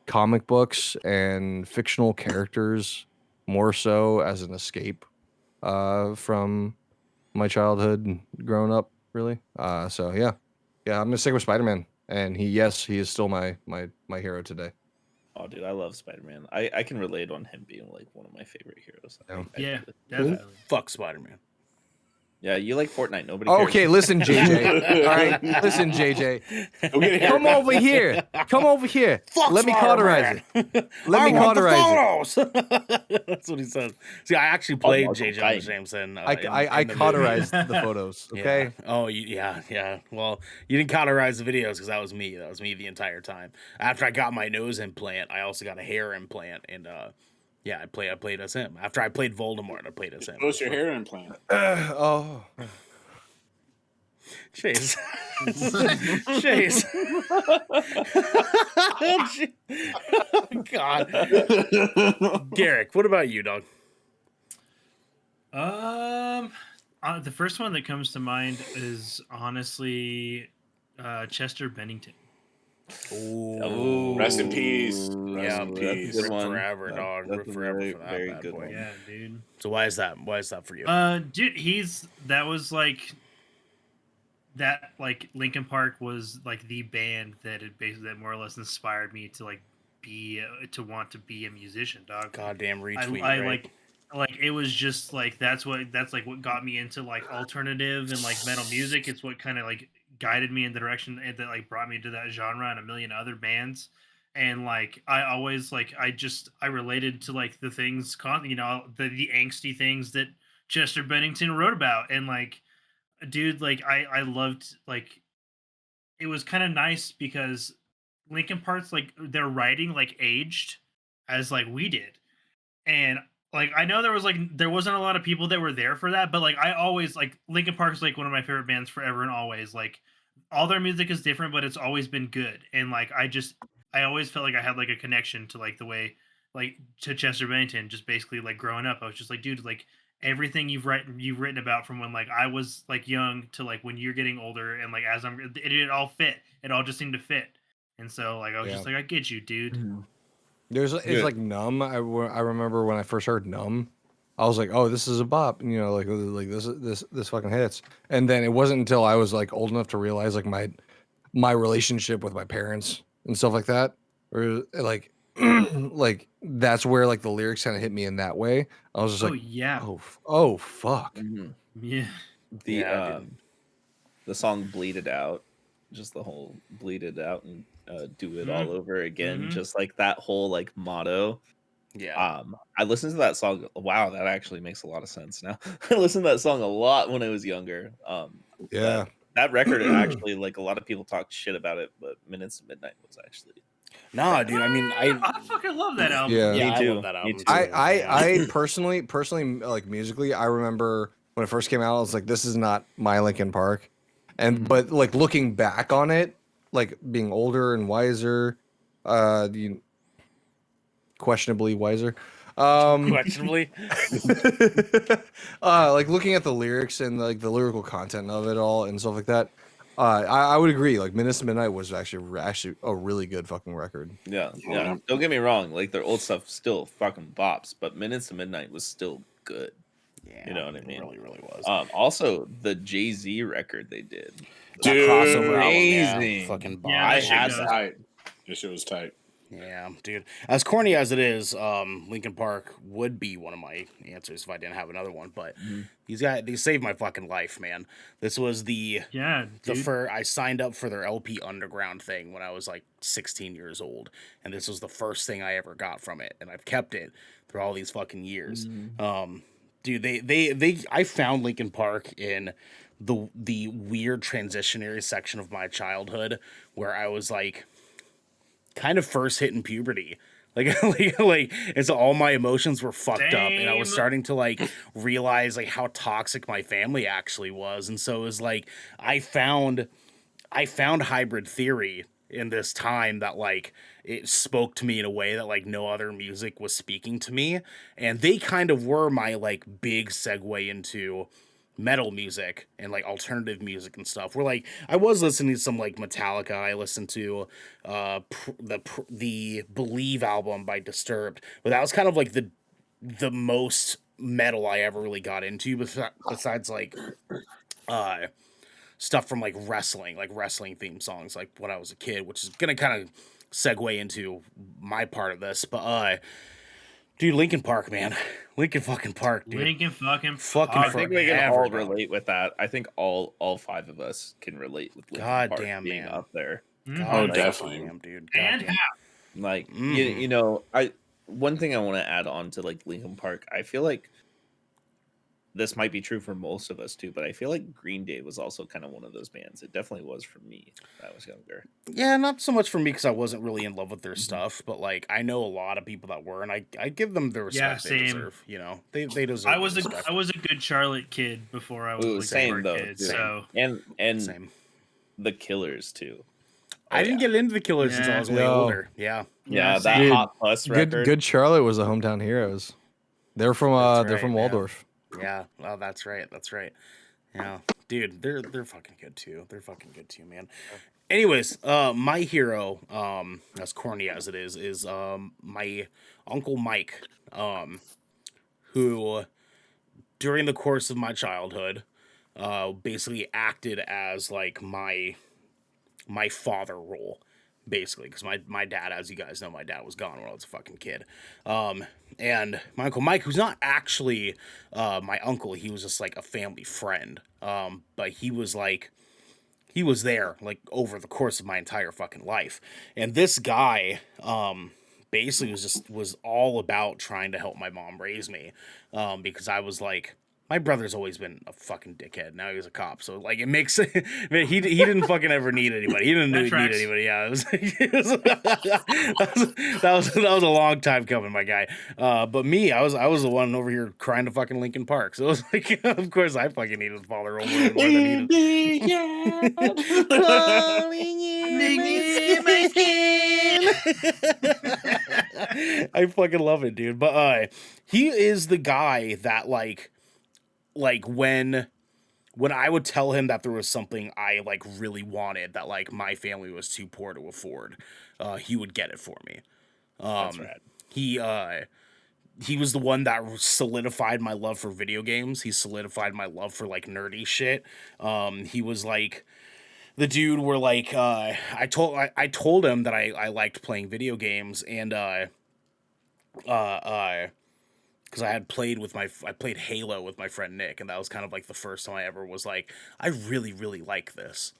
comic books and fictional characters more so as an escape from my childhood growing up, really. So yeah, I'm gonna stick with Spider-Man, and he is still my hero today. Oh, dude, I love Spider-Man. I can relate on him being like one of my favorite heroes. Yeah, definitely. Fuck Spider-Man. Yeah, you like Fortnite. Nobody cares. Okay, listen, JJ. All right, listen, JJ. Come over here. Fuck Let me cauterize it. Let me cauterize it. That's what he says. See, I actually played J.J. Jameson. I cauterized the photos. Okay. Yeah. Oh, yeah. Well, you didn't cauterize the videos because that was me. That was me the entire time. After I got my nose implant, I also got a hair implant, and yeah, I played as him. After I played Voldemort, I played as him. What's your hair implant? Chase. Chase. God. Garrick, what about you, dog? The first one that comes to mind is honestly Chester Bennington. Ooh. Rest in peace. Yeah, Rest in that's a peace. good rip one. forever, dog. That's Rip a forever very, for that very bad good boy. one. Yeah, dude. So why is that? Why is that for you? Dude, that was like that. Like Linkin Park was like the band that that more or less inspired me to like be to want to be a musician, dog. Goddamn retweet, I right? like it was just like that's like what got me into like alternative and like metal music. It's what kind of like guided me in the direction that like brought me to that genre and a million other bands. And like I always like I related to like the things the angsty things that Chester Bennington wrote about. And like dude, like I loved like it was kind of nice because Linkin Park's like their writing like aged as like we did. And like I know there wasn't a lot of people that were there for that, but like I always like Linkin Park is like one of my favorite bands forever and always. Like all their music is different, but it's always been good. And like I always felt like I had like a connection to like the way like to Chester Bennington, just basically like growing up. I was just like, dude, like everything you've written about from when like I was like young to like when you're getting older, and like as it all fit. It all just seemed to fit. And so like I was just like, I get you, dude. Mm-hmm. It's like Numb. I remember when I first heard Numb, I was like, oh, this is a bop, and, like this fucking hits. And then it wasn't until I was like old enough to realize like my relationship with my parents and stuff like that, or like like that's where like the lyrics kind of hit me in that way. I was just like, yeah. oh fuck. Mhm. Yeah. The song "Bleed It Out," just the whole "Bleed It Out" and do it all over again, just like that whole like motto. Yeah. I listened to that song. Wow, that actually makes a lot of sense now. I listened to that song a lot when I was younger. Yeah. That record actually, like a lot of people talk shit about it, but Minutes to Midnight was actually. Nah, dude. I mean, I fucking love that album. Yeah, yeah, Me I too. love that album Me too. too. I personally like musically, I remember when it first came out, I was like, this is not my Linkin Park. And but like looking back on it, like being older and wiser, questionably wiser. Questionably. Like looking at the lyrics and like the lyrical content of it all and stuff like that. I would agree. Like Minutes to Midnight was actually a really good fucking record. Yeah. Don't get me wrong. Like their old stuff still fucking bops, but Minutes to Midnight was still good. Yeah, You know what I mean? It really, really was. Also, the Jay-Z record they did. That Dude, crossover album, yeah, amazing. fucking bomb. Yeah, I that had shit that. tight. This shit was tight. Yeah, dude. As corny as it is, Linkin Park would be one of my answers if I didn't have another one. But they saved my fucking life, man. This was the I signed up for their LP Underground thing when I was like 16 years old, and this was the first thing I ever got from it, and I've kept it through all these fucking years. Dude, I found Linkin Park in the weird transitionary section of my childhood where I was like kind of first hitting puberty. Like it's all my emotions were fucked up, and I was starting to like realize like how toxic my family actually was. And so it was like I found Hybrid Theory in this time that like it spoke to me in a way that like no other music was speaking to me, and they kind of were my like big segue into metal music and like alternative music and stuff. Where like I was listening to some like Metallica, I listened to the Believe album by Disturbed, but that was kind of like the most metal I ever really got into, besides like stuff from like wrestling theme songs like when I was a kid, which is gonna kind of segue into my part of this. But dude, Linkin Park, man. Linkin fucking Park, dude. Linkin fucking I think we can all dog. relate with that. I think all five of us can relate with Linkin God Park damn, being man. up there. Oh, definitely. Damn, dude. And Goddamn. Like you know, one thing I want to add on to like Linkin Park, I feel like this might be true for most of us too, but I feel like Green Day was also kind of one of those bands. It definitely was for me when I was younger. Yeah, not so much for me because I wasn't really in love with their stuff, but like I know a lot of people that were, and I give them the respect they deserve. You know, they deserve. I was a good Charlotte kid before I was a same though, kid. same. So and same. The Killers too. I didn't get into the Killers until I was way older. Yeah, that same. Hot Bus record. Good Charlotte was the Hometown Heroes. They're from Waldorf. Yeah, well, that's right. Yeah, dude, they're fucking good too. Man. Anyways, my hero, as corny as it is my Uncle Mike, who during the course of my childhood, basically acted as like my father role, basically, because my dad, as you guys know, my dad was gone when I was a fucking kid. And my Uncle Mike, who's not actually my uncle, he was just like a family friend. But he was there like over the course of my entire fucking life. And this guy basically was all about trying to help my mom raise me, because I was like, my brother's always been a fucking dickhead. Now he's a cop, so like it makes man, he didn't fucking ever need anybody. He didn't need anybody. Yeah, that was a long time coming, my guy. But me, I was the one over here crying to fucking Linkin Park. So it was like, of course, I fucking needed a father role more than he needed. I fucking love it, dude. But he is the guy that like when I would tell him that there was something I like really wanted that like my family was too poor to afford, he would get it for me. That's rad. He was the one that solidified my love for video games. He solidified my love for like nerdy shit. He was like the dude where like I told him that I liked playing video games, and because I played Halo with my friend Nick, and that was kind of like the first time I ever was like, I really, really like this,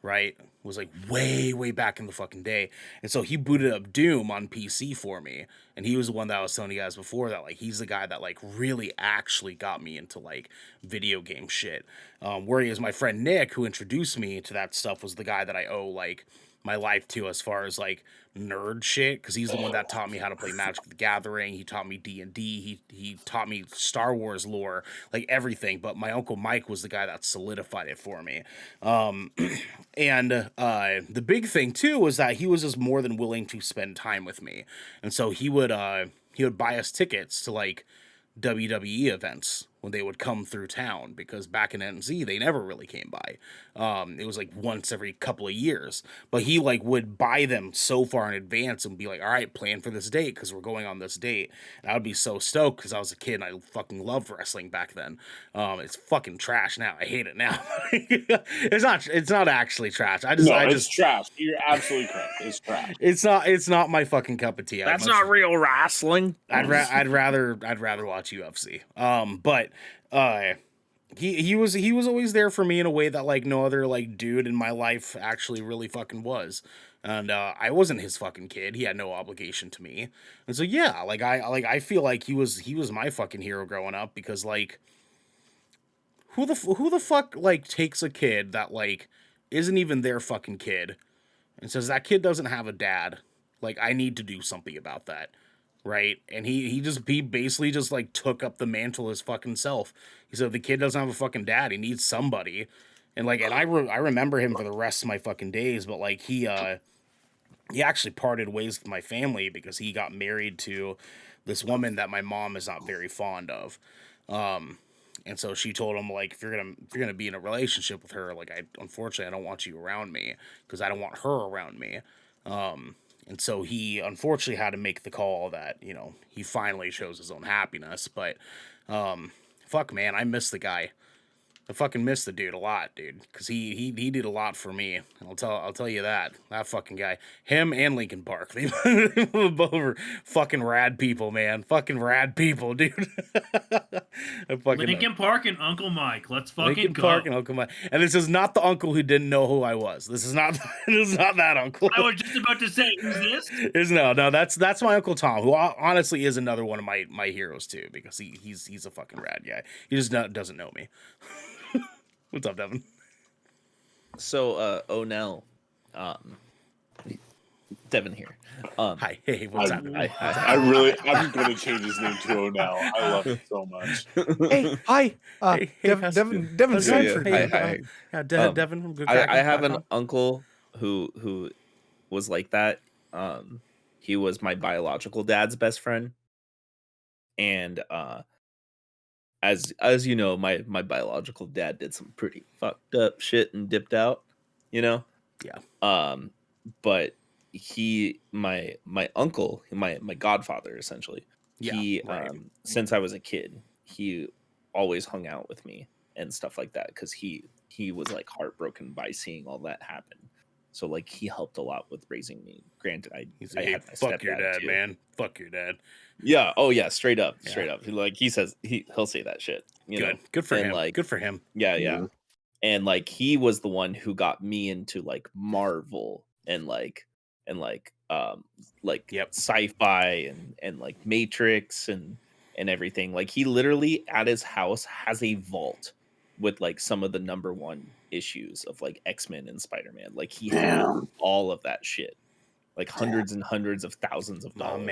right? It was like way back in the fucking day. And so he booted up Doom on PC for me, and he was the one that I was telling you guys before that like he's the guy that like really actually got me into like video game shit. Whereas my friend Nick, who introduced me to that stuff, was the guy that I owe like my life to as far as like nerd shit, because he's the one that taught me how to play Magic the Gathering. He taught me D&D. He taught me Star Wars lore, like everything. But my Uncle Mike was the guy that solidified it for me. And the big thing too was that he was just more than willing to spend time with me, and so he would buy us tickets to like WWE events when they would come through town, because back in NZ they never really came by. It was like once every couple of years, but he like would buy them so far in advance and be like, all right, plan for this date because we're going on this date. And I would be so stoked because I was a kid and I fucking loved wrestling back then. It's fucking trash now. I hate it now. It's not actually trash. It's trash. You're absolutely correct. It's trash. It's not my fucking cup of tea. That's not real wrestling. I'd rather watch UFC. But he was always there for me in a way that like no other like dude in my life actually really fucking was. And I wasn't his fucking kid. He had no obligation to me. And so yeah, I feel like he was my fucking hero growing up, because like who the fuck like takes a kid that like isn't even their fucking kid and says that kid doesn't have a dad? Like, I need to do something about that. Right? And he basically just like took up the mantle his fucking self. He said the kid doesn't have a fucking dad. He needs somebody. And like, and I remember him for the rest of my fucking days. But like he actually parted ways with my family because he got married to this woman that my mom is not very fond of. And so she told him like, if you're gonna be in a relationship with her, like unfortunately I don't want you around me because I don't want her around me. And so he unfortunately had to make the call that, you know, he finally chose his own happiness. But fuck, man, I miss the guy. I fucking miss the dude a lot, dude, because he did a lot for me. And I'll tell you that fucking guy, him and Linkin Park, they both were fucking rad people, man, fucking rad people, dude. Linkin Park and Uncle Mike, let's fucking Linkin go. Park and Uncle Mike, and this is not the uncle who didn't know who I was. This is not that uncle. I was just about to say, who's this? No, that's my Uncle Tom, who honestly is another one of my heroes too, because he's a fucking rad guy. He just doesn't know me. What's up, Devin? So, Onel, Devin here. Hi, hey, what's up? I'm going to change his name to Onel. I love it so much. Hey, hi, Devin's Hi. Devin from Good. I have an uncle who was like that. He was my biological dad's best friend, and as you know, my biological dad did some pretty fucked up shit and dipped out, you know. Yeah. But my uncle, my godfather, essentially, he since I was a kid, he always hung out with me and stuff like that because he was like heartbroken by seeing all that happen. So like he helped a lot with raising me. Granted, I had my fuck your dad, too. man. Fuck your dad. Yeah. Oh yeah. Straight up. Like he says he'll say that shit. Good for him. Like, good for him. Yeah. And like he was the one who got me into like Marvel and sci-fi and like Matrix and everything. Like he literally at his house has a vault with like some of the #1 issues of like X-Men and Spider-Man. Like he had all of that shit. Like hundreds and hundreds of thousands of dollars.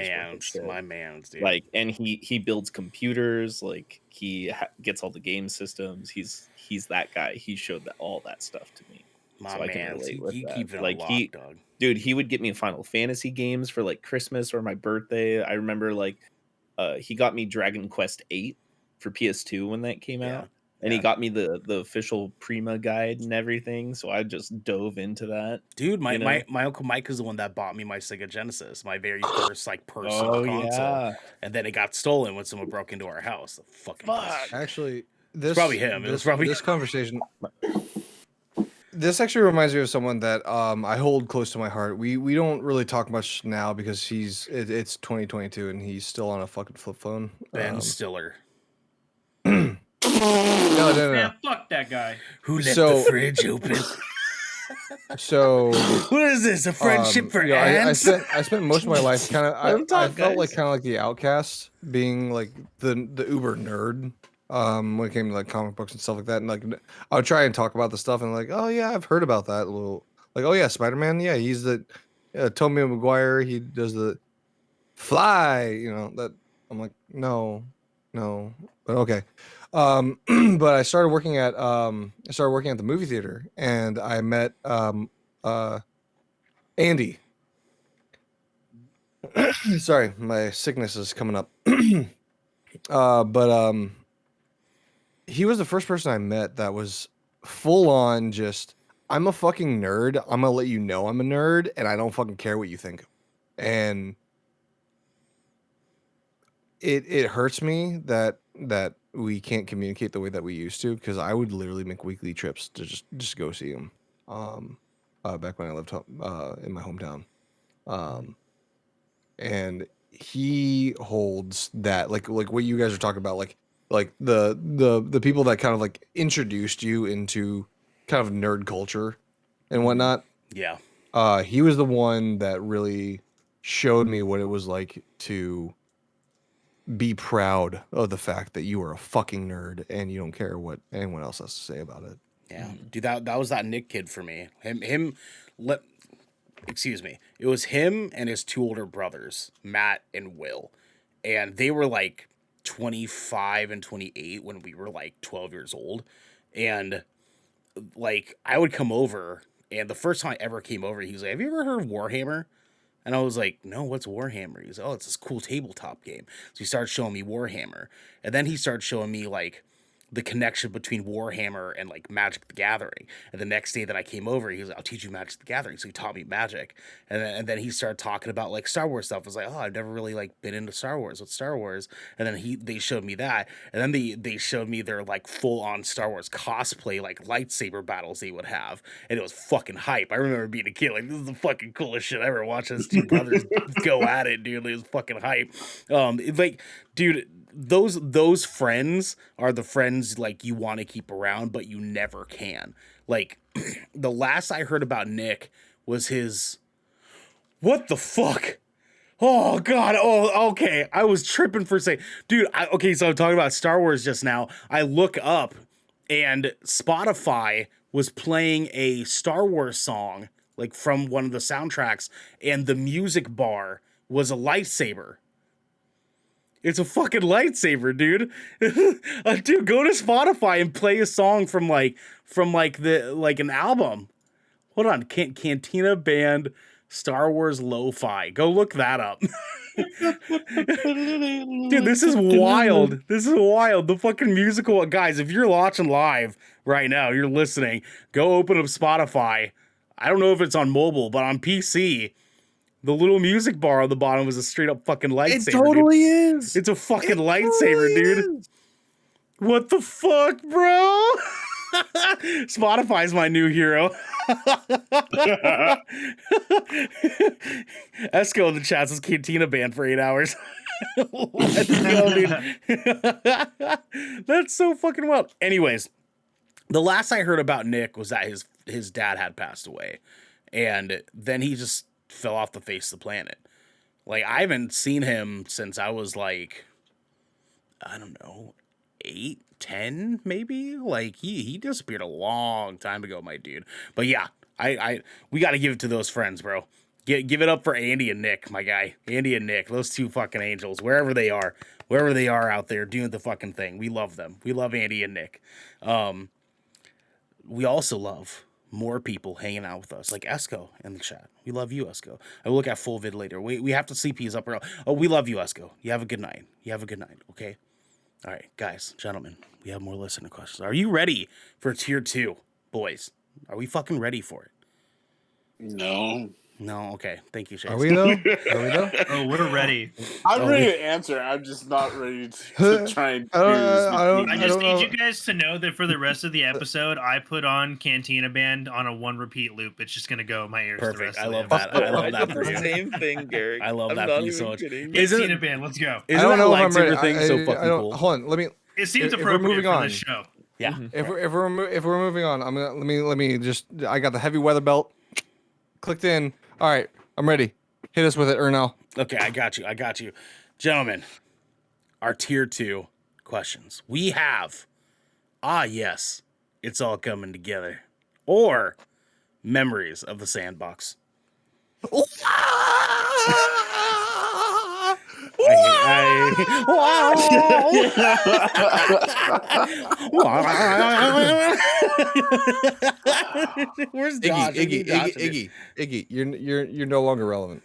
My man's, dude. Like, and he builds computers. Like he gets all the game systems. He's that guy. He showed all that stuff to me. I can relate with that. Keep it like locked, dog. Dude, he would get me Final Fantasy games for like Christmas or my birthday. I remember like he got me Dragon Quest 8 for PS2 when that came out. And he got me the official Prima guide and everything, so I just dove into that. Dude, my Uncle Mike is the one that bought me my Sega Genesis, my very first like personal console. And then it got stolen when someone broke into our house. Actually, this probably him. It was probably this conversation. This actually reminds me of someone that I hold close to my heart. We don't really talk much now because it's 2022 and he's still on a fucking flip phone. Ben Stiller. No. Man, fuck that guy. Who left the fridge open? So what is this? A friendship for ants? I spent most of my life kind of. I felt like kind of like the outcast, being like the uber nerd. When it came to like comic books and stuff like that, and like I would try and talk about the stuff, and like, oh yeah, I've heard about that. A little like, oh yeah, Spider-Man, yeah, he's the Tobey Maguire. He does the Fly, that. I'm like, no, but okay. But I started working at the movie theater, and I met Andy. Sorry, my sickness is coming up. But he was the first person I met that was full on just, I'm a fucking nerd. I'm gonna let you know I'm a nerd, and I don't fucking care what you think. And it hurts me that we can't communicate the way that we used to, because I would literally make weekly trips to just go see him. Back when I lived in my hometown. And he holds that like what you guys are talking about, like the people that kind of like introduced you into kind of nerd culture and whatnot. Yeah. He was the one that really showed me what it was like to be proud of the fact that you are a fucking nerd and you don't care what anyone else has to say about it. Yeah, dude, that was that Nick kid for me. Excuse me. It was him and his two older brothers, Matt and Will. And they were like 25 and 28 when we were like 12 years old. And like I would come over, and the first time I ever came over, he was like, "Have you ever heard of Warhammer?" And I was like, "No, what's Warhammer?" He's like, "Oh, it's this cool tabletop game." So he started showing me Warhammer. And then he started showing me like the connection between Warhammer and like Magic the Gathering. And the next day that I came over, he was like, "I'll teach you Magic the Gathering." So he taught me Magic. And then he started talking about like Star Wars stuff. I was like, "Oh, I've never really like been into Star Wars. What's Star Wars?" And then they showed me that. And then they showed me their like full on Star Wars cosplay, like lightsaber battles they would have. And it was fucking hype. I remember being a kid, like, this is the fucking coolest shit ever, watching those two brothers go at it, dude. It was fucking hype. Like, dude, those friends are the friends like you want to keep around, but you never can. Like the last I heard about Nick was his, what the fuck? Oh god. Oh, okay. I was tripping for a second, dude. Okay, so I'm talking about Star Wars just now. I look up and Spotify was playing a Star Wars song like from one of the soundtracks, and the music bar was a lightsaber. It's a fucking lightsaber, dude. Dude, go to Spotify and play a song from an album. Hold on, Cantina Band Star Wars Lo-Fi. Go look that up. Dude, this is wild. This is wild. The fucking musical, guys, if you're watching live right now, you're listening, go open up Spotify. I don't know if it's on mobile, but on PC, the little music bar on the bottom was a straight up fucking lightsaber. It totally dude. is. It's a fucking lightsaber, dude. What the fuck, bro? Spotify's my new hero. Esco in the chat says Cantina banned for 8 hours. Let's go, dude. That's so fucking wild. Anyways, the last I heard about Nick was that his dad had passed away. And then he just fell off the face of the planet. Like, I haven't seen him since I was like, I don't know, 8, 10 maybe. Like he disappeared a long time ago, my dude. But yeah, we got to give it to those friends, bro. Give it up for Andy and Nick, my guy. Andy and Nick, those two fucking angels, wherever they are out there doing the fucking thing. We love them. We love Andy and Nick. We also love more people hanging out with us, like Esco in the chat. We love you, Esco. I will look at full vid later. We have to CPs up. Oh, we love you, Esco. You have a good night. Okay? All right, guys, gentlemen, we have more listener questions. Are you ready for tier 2, boys? Are we fucking ready for it? No. No, okay. Thank you, Chase. Are we though? Oh, we're ready. I'm ready to answer. I'm just not ready to try and choose. I just need you guys to know that for the rest of the episode, I put on Cantina Band on a 1 repeat loop. It's just gonna go in my ears. Perfect. The rest I love of the that. I love that did for the you. same thing, Garrick. I love that for you so much. Cantina Band, let's go. Isn't that lightsaber thing so fucking cool? Hold on, let me. It seems if we're appropriate moving for on. this show. Yeah. If we're moving on, let me just. I got the heavy weather belt clicked in. All right, I'm ready. Hit us with it, Ernell. Okay, I got you. Gentlemen, our tier 2 questions. We have, yes, it's all coming together. Or memories of the sandbox. Where's Josh? Iggy, you're no longer relevant.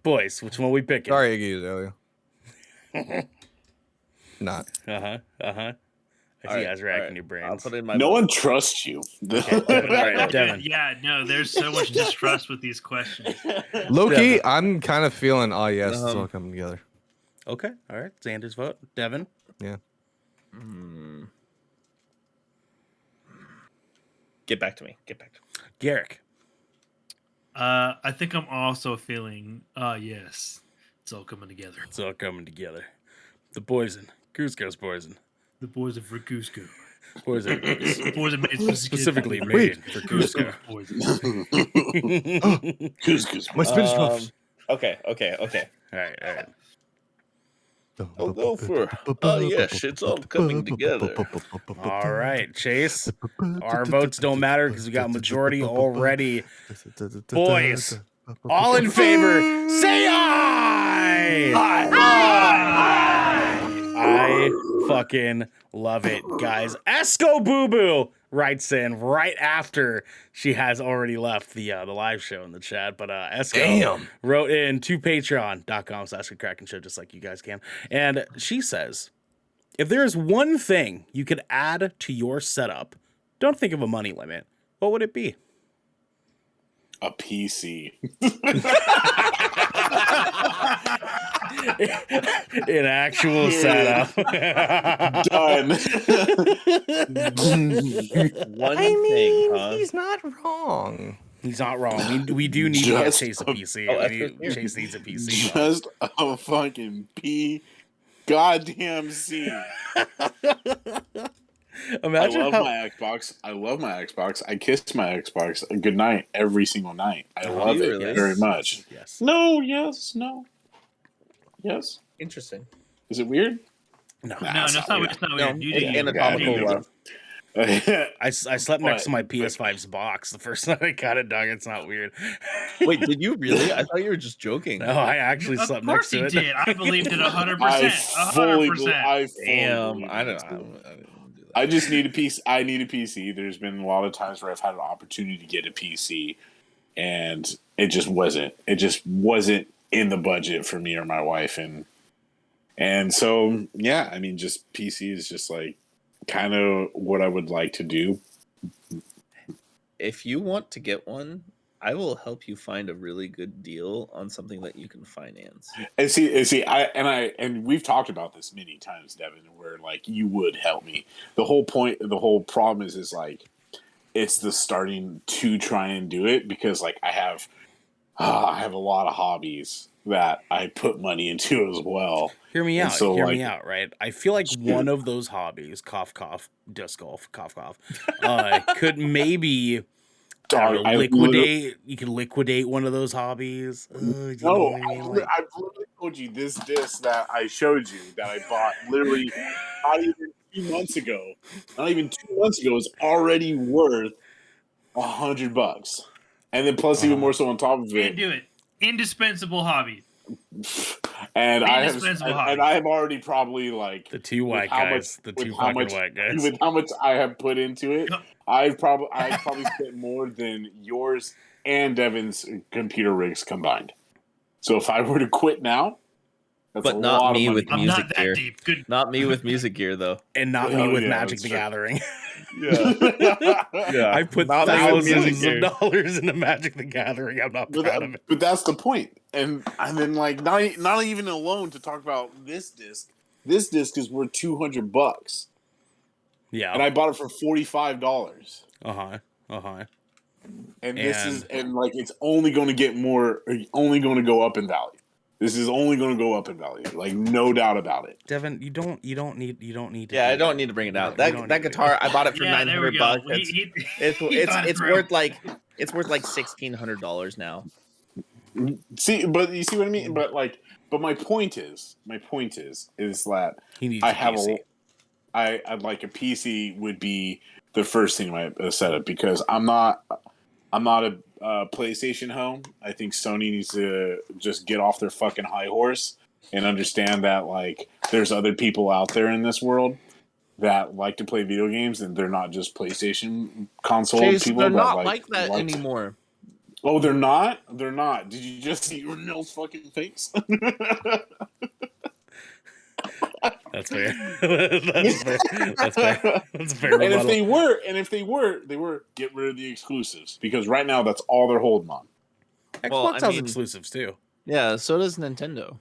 Boys, which one we picking? Sorry, Iggy Azalea. Not. I see you guys racking your brains. I'll put in my No one trusts you. Devin. Yeah, no, there's so much distrust with these questions. Low-key, I'm kind of feeling, yes, it's all coming together. Okay, all right. Xander's vote. Devin? Yeah. Get back to me. Garrick? I think I'm also feeling, yes, it's all coming together. It's all coming together. The poison. Cusco's poison. The boys of Cusco. Poison. Poison made Specifically made for Cusco. Cusco's. My spinach muffs. Okay. All right. I'll go for. Yes, it's all coming together. All right, Chase. Our votes don't matter because we got majority already. Boys, all in favor, say aye! I fucking love it, guys. Escobubu writes in right after she has already left the live show in the chat. But Esco wrote in to patreon.com/Kraken show, just like you guys can. And she says, if there is one thing you could add to your setup, don't think of a money limit. What would it be? A PC. An actual setup. Done. One thing, huh? He's not wrong. He's not wrong. We do need to get Chase a PC. Chase needs a PC. Just a fucking goddamn C. Imagine I love my Xbox. I kiss my Xbox a good night every single night. I love it really? very much. Yes. No, yes, no. Yes. Interesting. Is it weird? No. No, it's not weird. No, You it's did anatomical. I slept next to my PS5's box the first night I got it, dog. It's not weird. Wait, did you really? I thought you were just joking. No, I actually slept next to it. Of course he did. I believed it 100%. I fully 100%. Damn, I don't do do that. I just need a PC. I need a PC. There's been a lot of times where I've had an opportunity to get a PC, and it just wasn't. It just wasn't in the budget for me or my wife, and so yeah. I mean, just PC is just like kind of what I would like to do. if you want to get one, I will help you find a really good deal on something that you can finance. And we've talked about this many times, Devin, where like you would help me. The whole problem is like it's the starting to try and do it, because like I have a lot of hobbies that I put money into as well. Hear me out. So, Hear me out, right? I feel like one of those hobbies, cough, cough, disc golf, cough, cough, could maybe liquidate. You can liquidate one of those hobbies. You know what I mean? Like, I've literally told you this disc that I showed you that I bought literally not even 2 months ago. Not even 2 months ago is already worth $100, and then plus even more so on top of it. Can't do it. Indispensable hobby. And I have already probably like the two white guys, the two fucking white guys. With how much I have put into it, I've probably spent more than yours and Devin's computer rigs combined. So if I were to quit now, that's but a not lot me of money. with I'm music not that gear. deep. Good. Not me with music gear though. And not me with Magic the Gathering. Yeah. I put thousands of dollars into Magic the Gathering. I'm not proud of it. But that's the point. And then like not even alone to talk about this disc. This disc is worth $200. Yeah. And I bought it for $45. And this is like it's only going to get more, only going to go up in value. This is only going to go up in value, like no doubt about it. Devin, you don't need to. Yeah, I don't need to bring it out. That guitar, I bought it for $900. It's worth like $1,600 now. See, but you see what I mean. But my point is that I have I'd like a PC would be the first thing I set up, because I'm not a PlayStation home. I think Sony needs to just get off their fucking high horse and understand that like there's other people out there in this world that like to play video games, and they're not just PlayStation console people. They're not like that anymore. Oh, they're not? They're not. Did you just see your Nils fucking face? That's fair. That's fair. And if they were, get rid of the exclusives, because right now that's all they're holding on. Xbox has exclusives too. Yeah, so does Nintendo.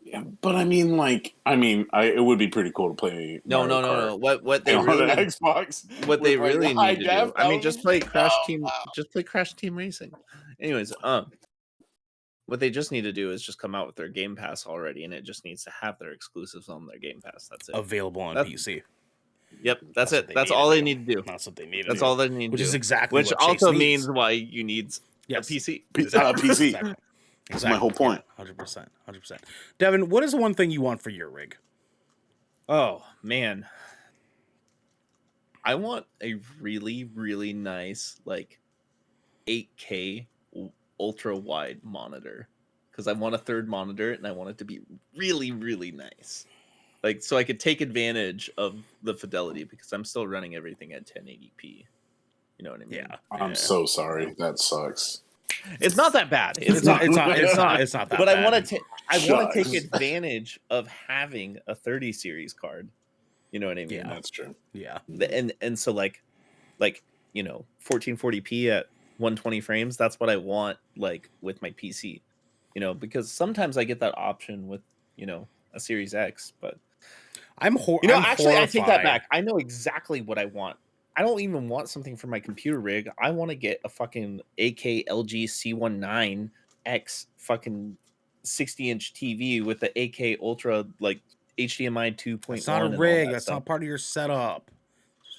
Yeah, but it would be pretty cool to play. No. What they really on the Xbox? What they really need to do. I mean, just play Crash Team. Just play Crash Team Racing. Anyways, what they just need to do is just come out with their Game Pass already, and it just needs to have their exclusives on their Game Pass. That's it. Available on PC. Yep, that's it. That's all they need to do. That's what they need. That's all they need to do. Which is exactly which what also Chase means needs. why you need a PC. PC. That's my whole point. 100%. Devin, what is the one thing you want for your rig? Oh man, I want a really, really nice like 8K ultra wide monitor, because I want a third monitor and I want it to be really, really nice. Like, so I could take advantage of the fidelity, because I'm still running everything at 1080p. You know what I mean? Yeah. I'm so sorry. That sucks. It's not that bad. It's not that but bad. I want to take advantage of having a 30 series card. You know what I mean? Yeah, that's true. Yeah. And so like 1440p at 120 frames, that's what I want like with my PC. You know, because sometimes I get that option with, a Series X, but I'm horrified. I take that back. I know exactly what I want. I don't even want something for my computer rig. I want to get a fucking AK LG C19X fucking 60-inch TV with the AK Ultra like HDMI 2.1. It's not a rig. That's not part of your setup.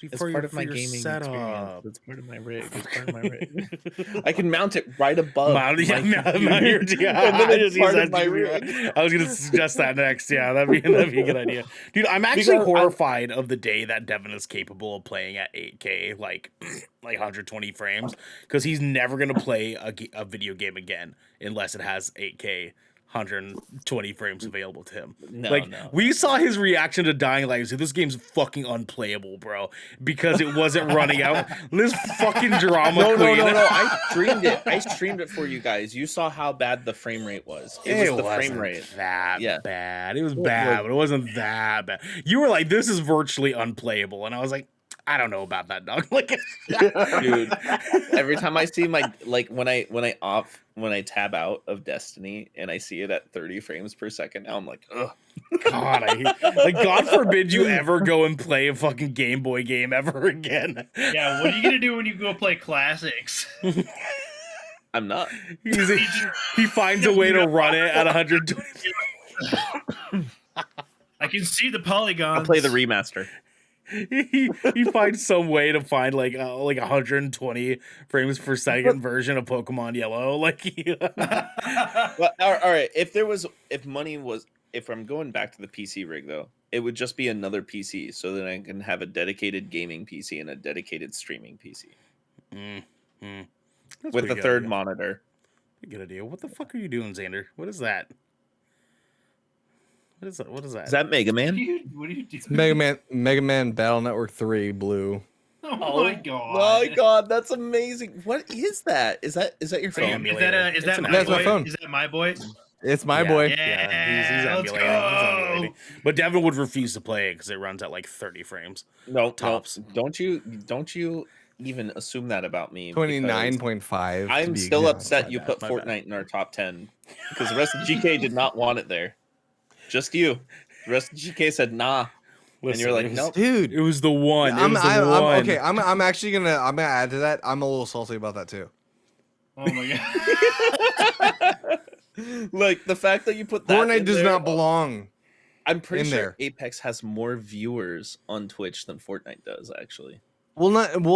It's part of my gaming experience. It's part of my rig. It's part of my rig. I can mount it right above. Mount your my rig. I was going to suggest that next. Yeah, that'd be a good idea, dude. I'm actually horrified of the day that Devin is capable of playing at 8K, like 120 frames, because he's never going to play a video game again unless it has 8K. 120 frames available to him. No. We saw his reaction to Dying Light. This game's fucking unplayable, bro, because it wasn't running out. This fucking drama queen. No. I streamed it for you guys. You saw how bad the frame rate was. It was the frame rate. That bad. It was bad, but it wasn't that bad. You were like, this is virtually unplayable, and I was like, I don't know about that, dog. Like, Dude, every time I see my when I tab out of Destiny and I see it at 30 frames per second, now I'm like, ugh. God, God forbid you ever go and play a fucking Game Boy game ever again. Yeah, what are you gonna do when you go play classics? I'm not. He finds a way to run it at 120. I can see the polygons. I'll play the remaster. He finds some way to find like 120 frames per second version of Pokemon Yellow. Like, Well, all right. If I'm going back to the PC rig though, it would just be another PC, so that I can have a dedicated gaming PC and a dedicated streaming PC with the third monitor. Good idea. What the fuck are you doing, Xander? What is that? What is that? Is that Mega Man? What are you doing? Mega Man Battle Network 3 blue. Oh my god! My god, that's amazing. What is that? Is that your phone? Is that my That's boy? my phone. Is that my boy? It's my boy. Yeah, he's let's emulating. go. He's emulating. But Devin would refuse to play it because it runs at like 30 frames. No, Tops. Don't you even assume that about me. 29.5. I'm still upset you put My Fortnite bad. in our top 10 because the rest of GK did not want it there. Just you. The rest of GK said nah. Listen, and you're like, it was- nope. Dude, It was the one. I'm okay. I'm actually gonna add to that. I'm a little salty about that too. Oh my god! Like the fact that you put that Fortnite in does there, not belong. I'm pretty in sure there. Apex has more viewers on Twitch than Fortnite does, actually. Well,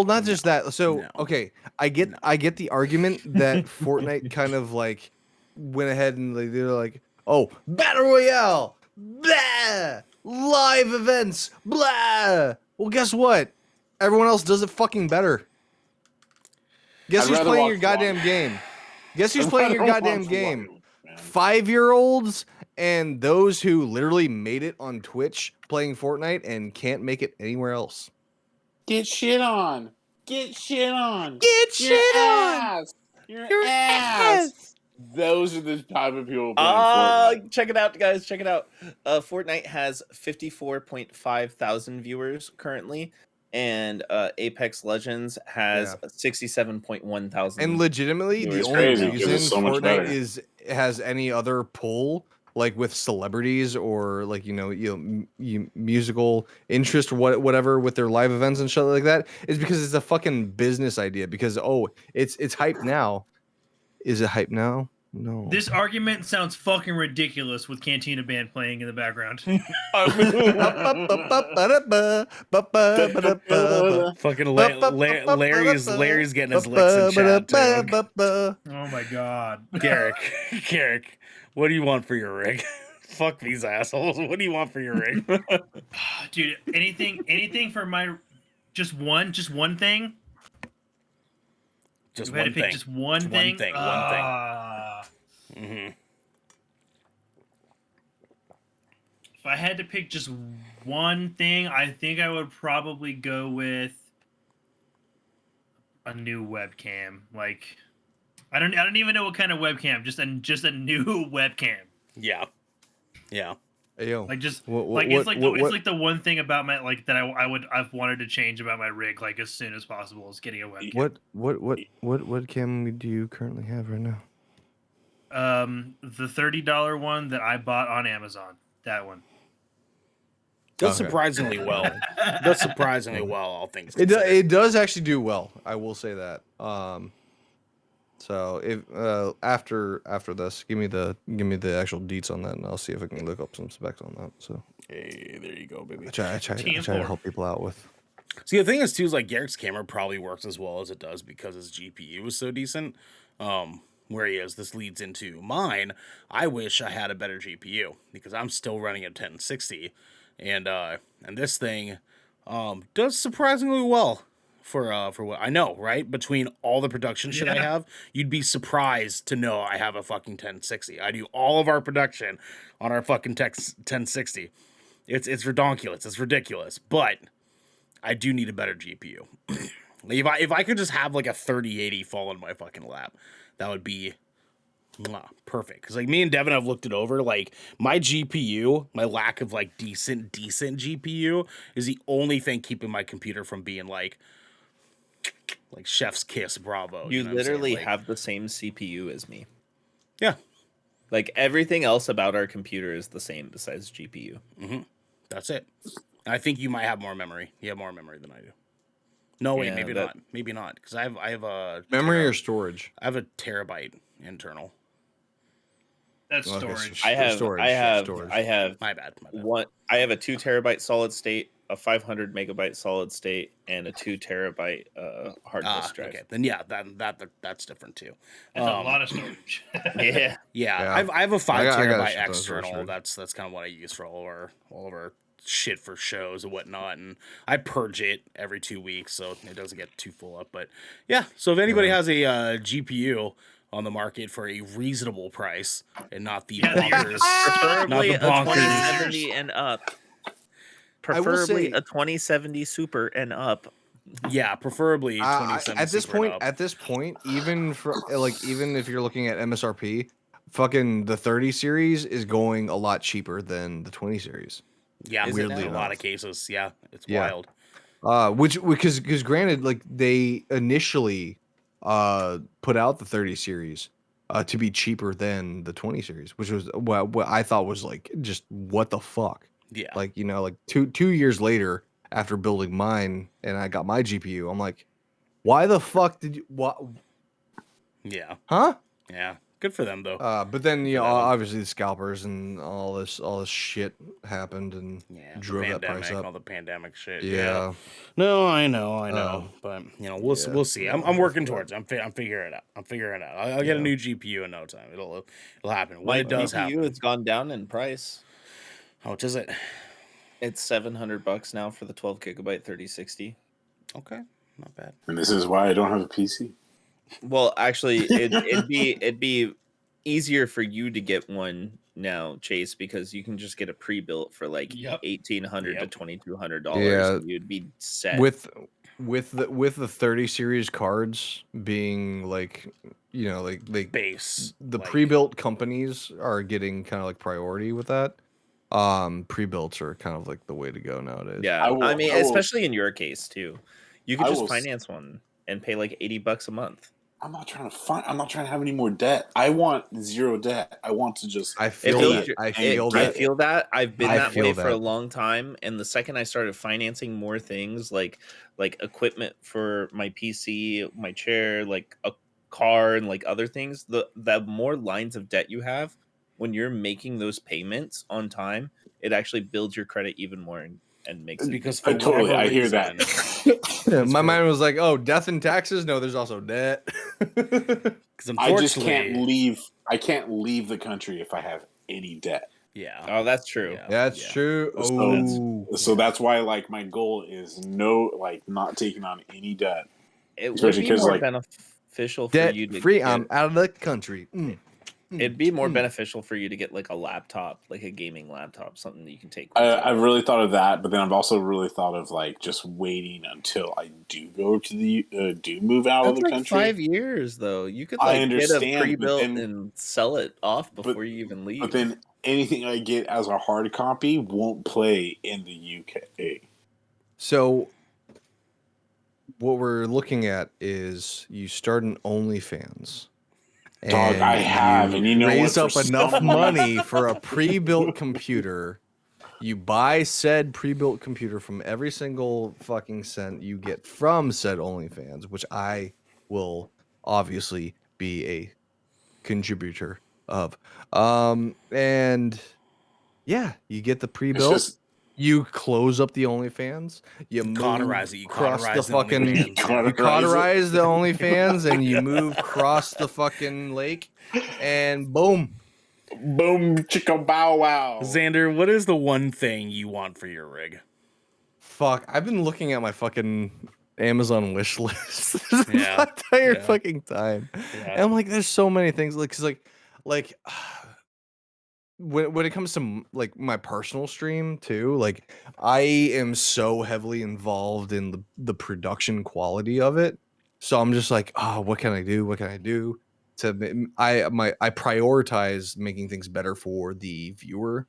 not just that. So No. okay, I get the argument that Fortnite kind of like went ahead and they're like, oh, battle royale, blah, live events, blah. Well, guess what? Everyone else does it fucking better. Guess I'd who's rather playing watch your goddamn vlogs. game? Guess who's I'd playing your rather goddamn watch game? vlogs, man. 5-year-olds and those who literally made it on Twitch playing Fortnite and can't make it anywhere else. Get shit on. Get shit on. Get Your ass. Your ass. Those are the type of people playing Fortnite. Check it out, guys. Check it out. Fortnite has 54.5 thousand viewers currently, and Apex Legends has 67.1 thousand. And legitimately, the It's only crazy 'cause reason it's so much Fortnite better. has any other pull, like with celebrities or like musical interest or whatever with their live events and shit like that, is because it's a fucking business idea. Because it's hype now. Is it hype now? No. This argument sounds fucking ridiculous with Cantina Band playing in the background. Fucking Larry's getting his licks in chat too. Oh my god! Garrick, what do you want for your rig? Fuck these assholes. What do you want for your rig? Dude, anything for my just one thing. Just You had to one pick thing. just one Just thing. One thing. Mm-hmm. If I had to pick just one thing, I think I would probably go with a new webcam. Like, I don't even know what kind of webcam. Just a new webcam. Yeah. Hey, yo. Like just What- it's what- like the one thing about my that I've wanted to change about my rig like as soon as possible is getting a webcam. What cam do you currently have right now? The $30 one that I bought on Amazon. That one. Does Okay. surprisingly well. Does surprisingly well, all things It considered. it does actually do well. I will say that. So if after this, give me the actual deets on that, and I'll see if I can look up some specs on that. So Hey, there you go, baby. I try to help people out with. See, the thing is, too, is like Garrick's camera probably works as well as it does because his GPU is so decent. Where he is, this leads into mine. I wish I had a better GPU because I'm still running a 1060, and this thing does surprisingly well for what I know. Right, between all the production shit I have, you'd be surprised to know I have a fucking 1060. I do all of our production on our fucking 1060. It's redonkulous. It's ridiculous, but I do need a better GPU. If I could just have like a 3080 fall in my fucking lap, that would be Perfect. Because like me and Devin have looked it over. Like my GPU, my lack of like decent GPU is the only thing keeping my computer from being like chef's kiss, bravo. You know what I'm saying? literally Like, have the same CPU as me. Yeah. Like everything else about our computer is the same besides GPU. That's it. And I think you might have more memory. You have more memory than I do. No, wait, Yeah, maybe not. Maybe not. Because I have a Memory or storage? I have a terabyte internal. That's Okay, storage. I have storage. My bad. I have a 2 terabyte solid state, a 500 megabyte solid state, and a 2 terabyte hard disk drive. Okay. Then yeah, that's different too. That's a lot of storage. Yeah. Yeah. I have a 5 I got a terabyte shit ton of external. storage. That's kind of what I use for all of our shit for shows and whatnot, and I purge it every 2 weeks so it doesn't get too full up. But yeah, so if anybody has a GPU on the market for a reasonable price and not the bonkers, Preferably not the a bonkers. 2070 and up. Preferably say- a 2070 Super and up. Yeah, preferably 27. At this point, even for even if you're looking at MSRP, fucking the 30 series is going a lot cheaper than the 20 series. Yeah, weirdly in a lot enough. of cases. Yeah, it's Yeah. wild. Because granted, like they initially put out the 30 series to be cheaper than the 20 series, which was what I thought was like just what the fuck. Yeah. Like, you know, like two years later after building mine and I got my GPU, I'm like, why the fuck did you what? Yeah. Huh? Yeah. Good for them though. But then you know, them. obviously the scalpers and all this shit happened and drove the that price pandemic, up. all the pandemic shit. Yeah. No, I know. But you know, we'll see. I'm working towards it. I'm figuring it out. I'll get a new GPU in no time. It'll happen. When My it does GPU happen. has gone down in price. How much is it? It's $700 now for the 12 gigabyte 3060. Okay, not bad. And this is why I don't have a PC. Well, actually, it'd be easier for you to get one now, Chase, because you can just get a pre-built for like $1,800 to $2,200. Yeah. And you'd be set. With the 30 series cards being like, you know, like Base. the like, pre-built companies are getting kind of like priority with that. Pre-builts are kind of like the way to go nowadays. Yeah, I will- especially in your case too. You could I just will- finance one and pay like $80 a month. I'm not trying to have any more debt. I want zero debt. I want to just. I feel If that. you- I feel I that. feel that. I've been I that feel way for a that. long time, and the second I started financing more things like equipment for my PC, my chair, like a car, and like other things, the more lines of debt you have, when you're making those payments on time, it actually builds your credit even more and makes it because I for totally. whatever I hear reason, that. Yeah, my mind was like, oh, death and taxes. No, there's also debt. Because I just unfortunately, can't leave. I can't leave the country if I have any debt. Yeah. Oh, that's true. Yeah. That's true. Oh, So that's why, like, my goal is not taking on any debt. It would Especially be 'cause, more like, beneficial for debt you to free. get- I'm out of the country. It'd be more beneficial for you to get like a laptop, like a gaming laptop, something that you can take. I've really thought of that, but then I've also really thought of like just waiting until I do go to the do move out That's of the like country. 5 years though. You could I like get a understand, but pre-built then- and sell it off before you even leave. But then anything I get as a hard copy won't play in the UK. So, what we're looking at is you start an OnlyFans. Dog, I have, and you know raise what, up for enough some- money for a pre-built computer. You buy said pre-built computer from every single fucking cent you get from said OnlyFans, which I will obviously be a contributor of. And yeah, you get the It's pre-built. just You close up the OnlyFans. You move Cauterize it. You across cauterize the the fucking. OnlyFans. You Cauterize cauterize the OnlyFans and you move across the fucking lake, and boom. boom, chicka bow wow. Xander, what is the one thing you want for your rig? Fuck, I've been looking at my fucking Amazon wish list this Yeah, entire yeah. fucking time, Yeah. and I'm like, there's so many things. Like, 'cause like. When it comes to like my personal stream too, like I am so heavily involved in the production quality of it. So I'm just like, oh, what can I do? What can I do? I prioritize making things better for the viewer.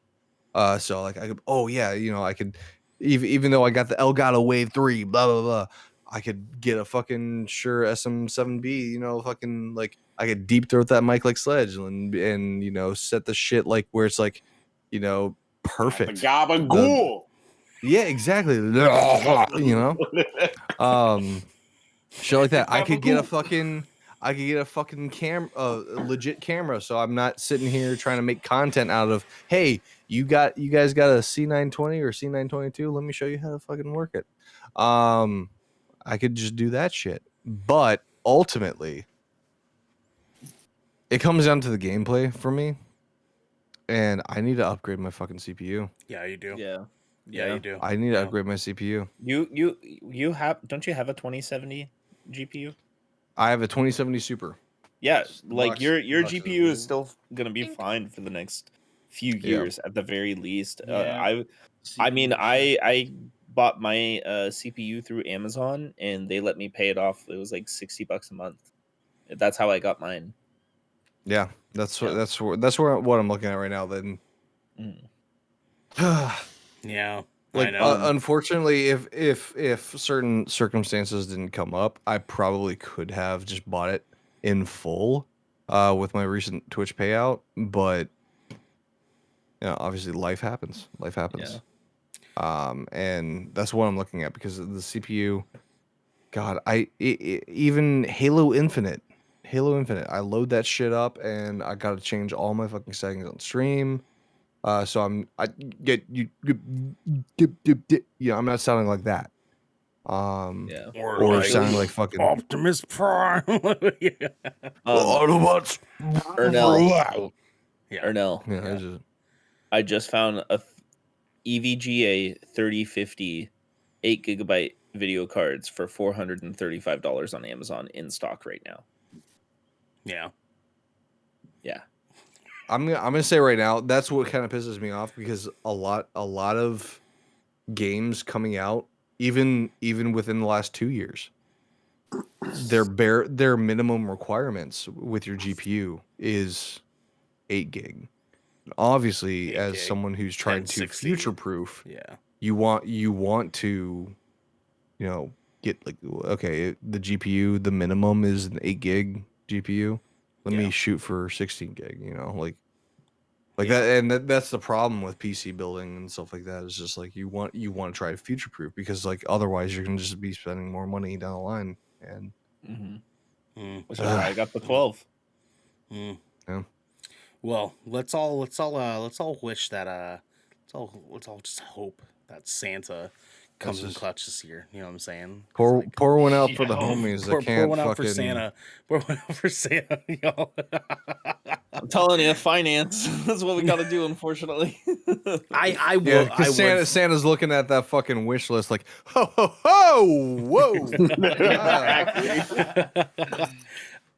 So like I could, oh yeah, you know, I could even though I got the Elgato Wave 3, blah blah blah, I could get a fucking Shure SM7B, you know, fucking like I could deep throat that mic like Sledge and you know, set the shit like where it's like, you know, perfect. The gabagool. Yeah, exactly. You know, shit like that. I could get a fucking legit camera, so I'm not sitting here trying to make content out of, hey, you guys got a C920 or C922? Let me show you how to fucking work it. I could just do that shit. But ultimately, it comes down to the gameplay for me, and I need to upgrade my fucking CPU. Yeah, you do. Yeah, you do. I need to upgrade my CPU. You have, don't you have a 2070 GPU? I have a 2070 Super. Yeah, like Lux- your Lux is GPU is still gonna be fine for the next few years at the very least. Yeah. I mean, I bought my CPU through Amazon and they let me pay it off. It was like $60 a month. That's how I got mine. Yeah, that's what I'm looking at right now. Then, Yeah, like I know. unfortunately, if certain circumstances didn't come up, I probably could have just bought it in full, with my recent Twitch payout. But you know, obviously, life happens. Life happens. And that's what I'm looking at because of the CPU. God, even Halo Infinite. I load that shit up and I gotta change all my fucking settings on stream. So I'm not sounding like that. Or sounding like fucking Optimus Prime. Autobots. Ernell. Yeah. Ernell. Yeah, I just found a EVGA 3050 8GB video cards for $435 on Amazon in stock right now. Yeah. Yeah. I'm gonna say right now that's what kind of pisses me off because a lot of games coming out even within the last 2 years, their minimum requirements with your GPU is 8 gig. Obviously, 8 as gig, someone who's trying to 1060. future proof, Yeah. you want to, you know, get like, okay, the GPU, the minimum is an 8 gig GPU. Let me shoot for 16 gig, you know, like that. And that's the problem with PC building and stuff like that. It's just like you want to try to future proof because like otherwise you're gonna just be spending more money down the line. And Which is why I got the 12. Yeah. Well, let's all wish that let's all just hope that Santa comes in clutch this year. You know what I'm saying? Pour one out for the homies that can't pour one out fucking... for Santa. Pour one out for Santa, y'all. I'm telling you, finance. That's what we got to do, unfortunately. I will. Yeah, because Santa's looking at that fucking wish list like, ho ho ho, whoa.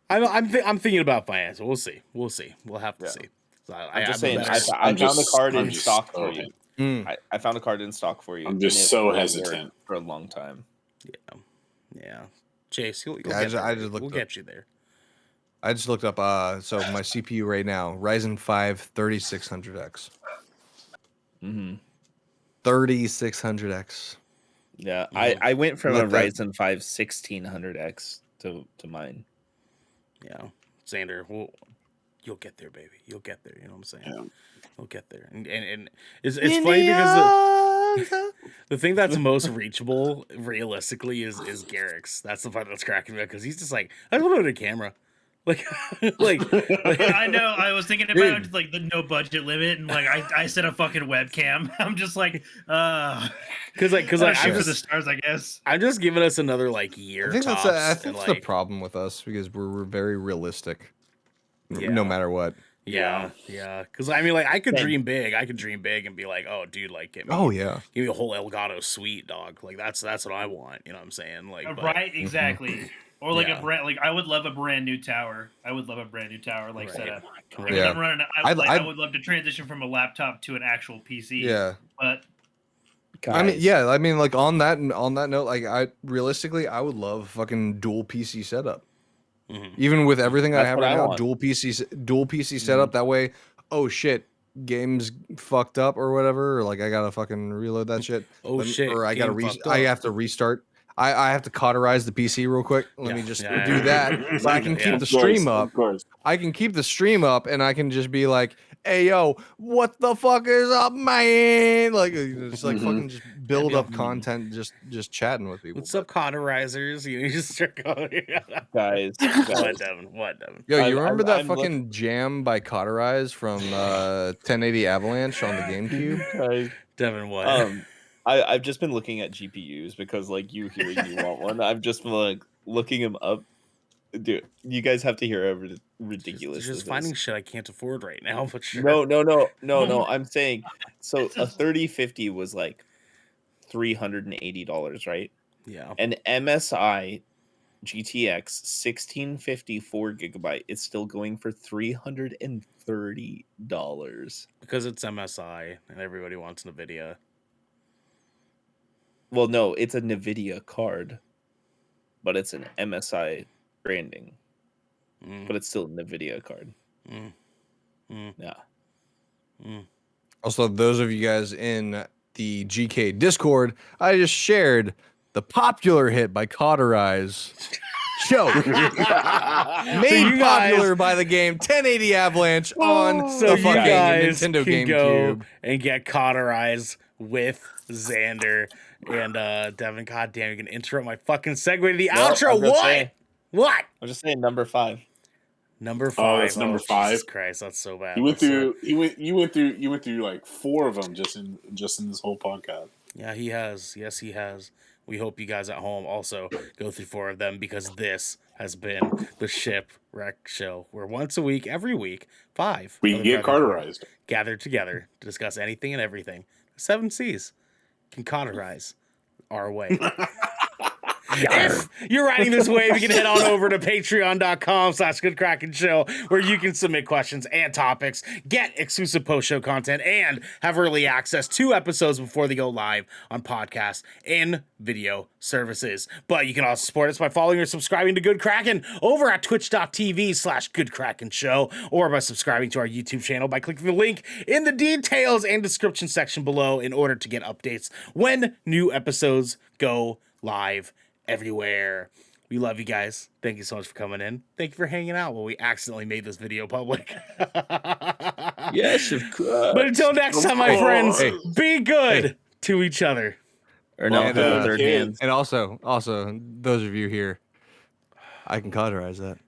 I'm thinking about finance. We'll see. We'll have to see. So I'm just saying. I found a card in stock for you. I found a card in stock for you. I'm just so hesitant for a long time. Yeah. Chase, we'll get you there. I just looked up. So my CPU right now, Ryzen 5 3600X. 3600X. Yeah, I went from a Ryzen 5 1600X to mine. Yeah, Xander, you'll get there, baby. You'll get there. You know what I'm saying? Yeah. You'll get there. And it's funny because the thing that's most reachable, realistically, is Garrick's. That's the part that's cracking me up because he's just like, I just wanted a camera. Like, I know. I was thinking about like the no budget limit, and like I set a fucking webcam. I'm just like, because I'm shoot for the stars, I guess. I'm just giving us another like year. I think tops, that's and, the problem with us because we're very realistic, no matter what. Yeah. Because I mean, like, I could dream big. I could dream big and be like, oh, dude, like, give me a whole Elgato suite, dog. Like, that's what I want. You know what I'm saying? Like, right, exactly. Or like I would love a brand new tower. I would love a brand new tower like setup. Because I'm running. I would love to transition from a laptop to an actual PC. Yeah, but guys. I mean, like on that note, like I realistically, I would love fucking dual PC setup. Even with everything I That's have what right I now, want. dual PC setup. That way, oh shit, game's fucked up or whatever. Or like I gotta fucking reload that shit. Or I gotta I have to restart. I have to cauterize the PC real quick. Let me just do that. So I can keep the stream up. Of course. I can keep the stream up, and I can just be like, "Hey, yo, what the fuck is up, man?" Like, just like fucking just build up content, just chatting with people. What's up, cauterizers? You just start going. Guys, What, Devin? What, Devin? Yo, you remember that I'm fucking jam by Cauterize from 1080 Avalanche on the GameCube? Devin, what? I've just been looking at GPUs because like you hearing you want one. I've just been like looking them up. Dude, you guys have to hear how ridiculous. Just finding shit I can't afford right now. But sure. No. I'm saying so a 3050 was like $380, right? Yeah. An MSI GTX 1654 gigabyte is still going for $330 because it's MSI and everybody wants NVIDIA. Well, no, it's a NVIDIA card, but it's an MSI branding, but it's still a NVIDIA card. Yeah. Also, those of you guys in the GK Discord, I just shared the popular hit by Cauterize. Choke. Made popular by the game 1080 Avalanche on the fucking Nintendo GameCube. And get Cauterize with Xander and Devin. God damn, you're gonna interrupt my fucking segue to the outro. What? I'm just saying number 5. Number 5. Oh, that's number 5. Jesus Christ, that's so bad. You went through like 4 of them just in this whole podcast. Yeah, he has. Yes, he has. We hope you guys at home also go through 4 of them because this has been the Shipwreck Show, where once a week, every week, 5 we get cauterized, gathered together to discuss anything and everything. 7 C's can cauterize our way. If you're riding this wave, you can head on over to patreon.com/goodkrakenshow, where you can submit questions and topics, get exclusive post-show content, and have early access to episodes before they go live on podcast and video services. But you can also support us by following or subscribing to Good Kraken over at twitch.tv/goodkrakenshow, or by subscribing to our YouTube channel by clicking the link in the details and description section below in order to get updates when new episodes go live everywhere. We love you guys. Thank you so much for coming in. Thank you for hanging out while we accidentally made this video public. Yes, of course. But until next time, my friends, be good to each other. Or not with their hands. And also, those of you here, I can cauterize that.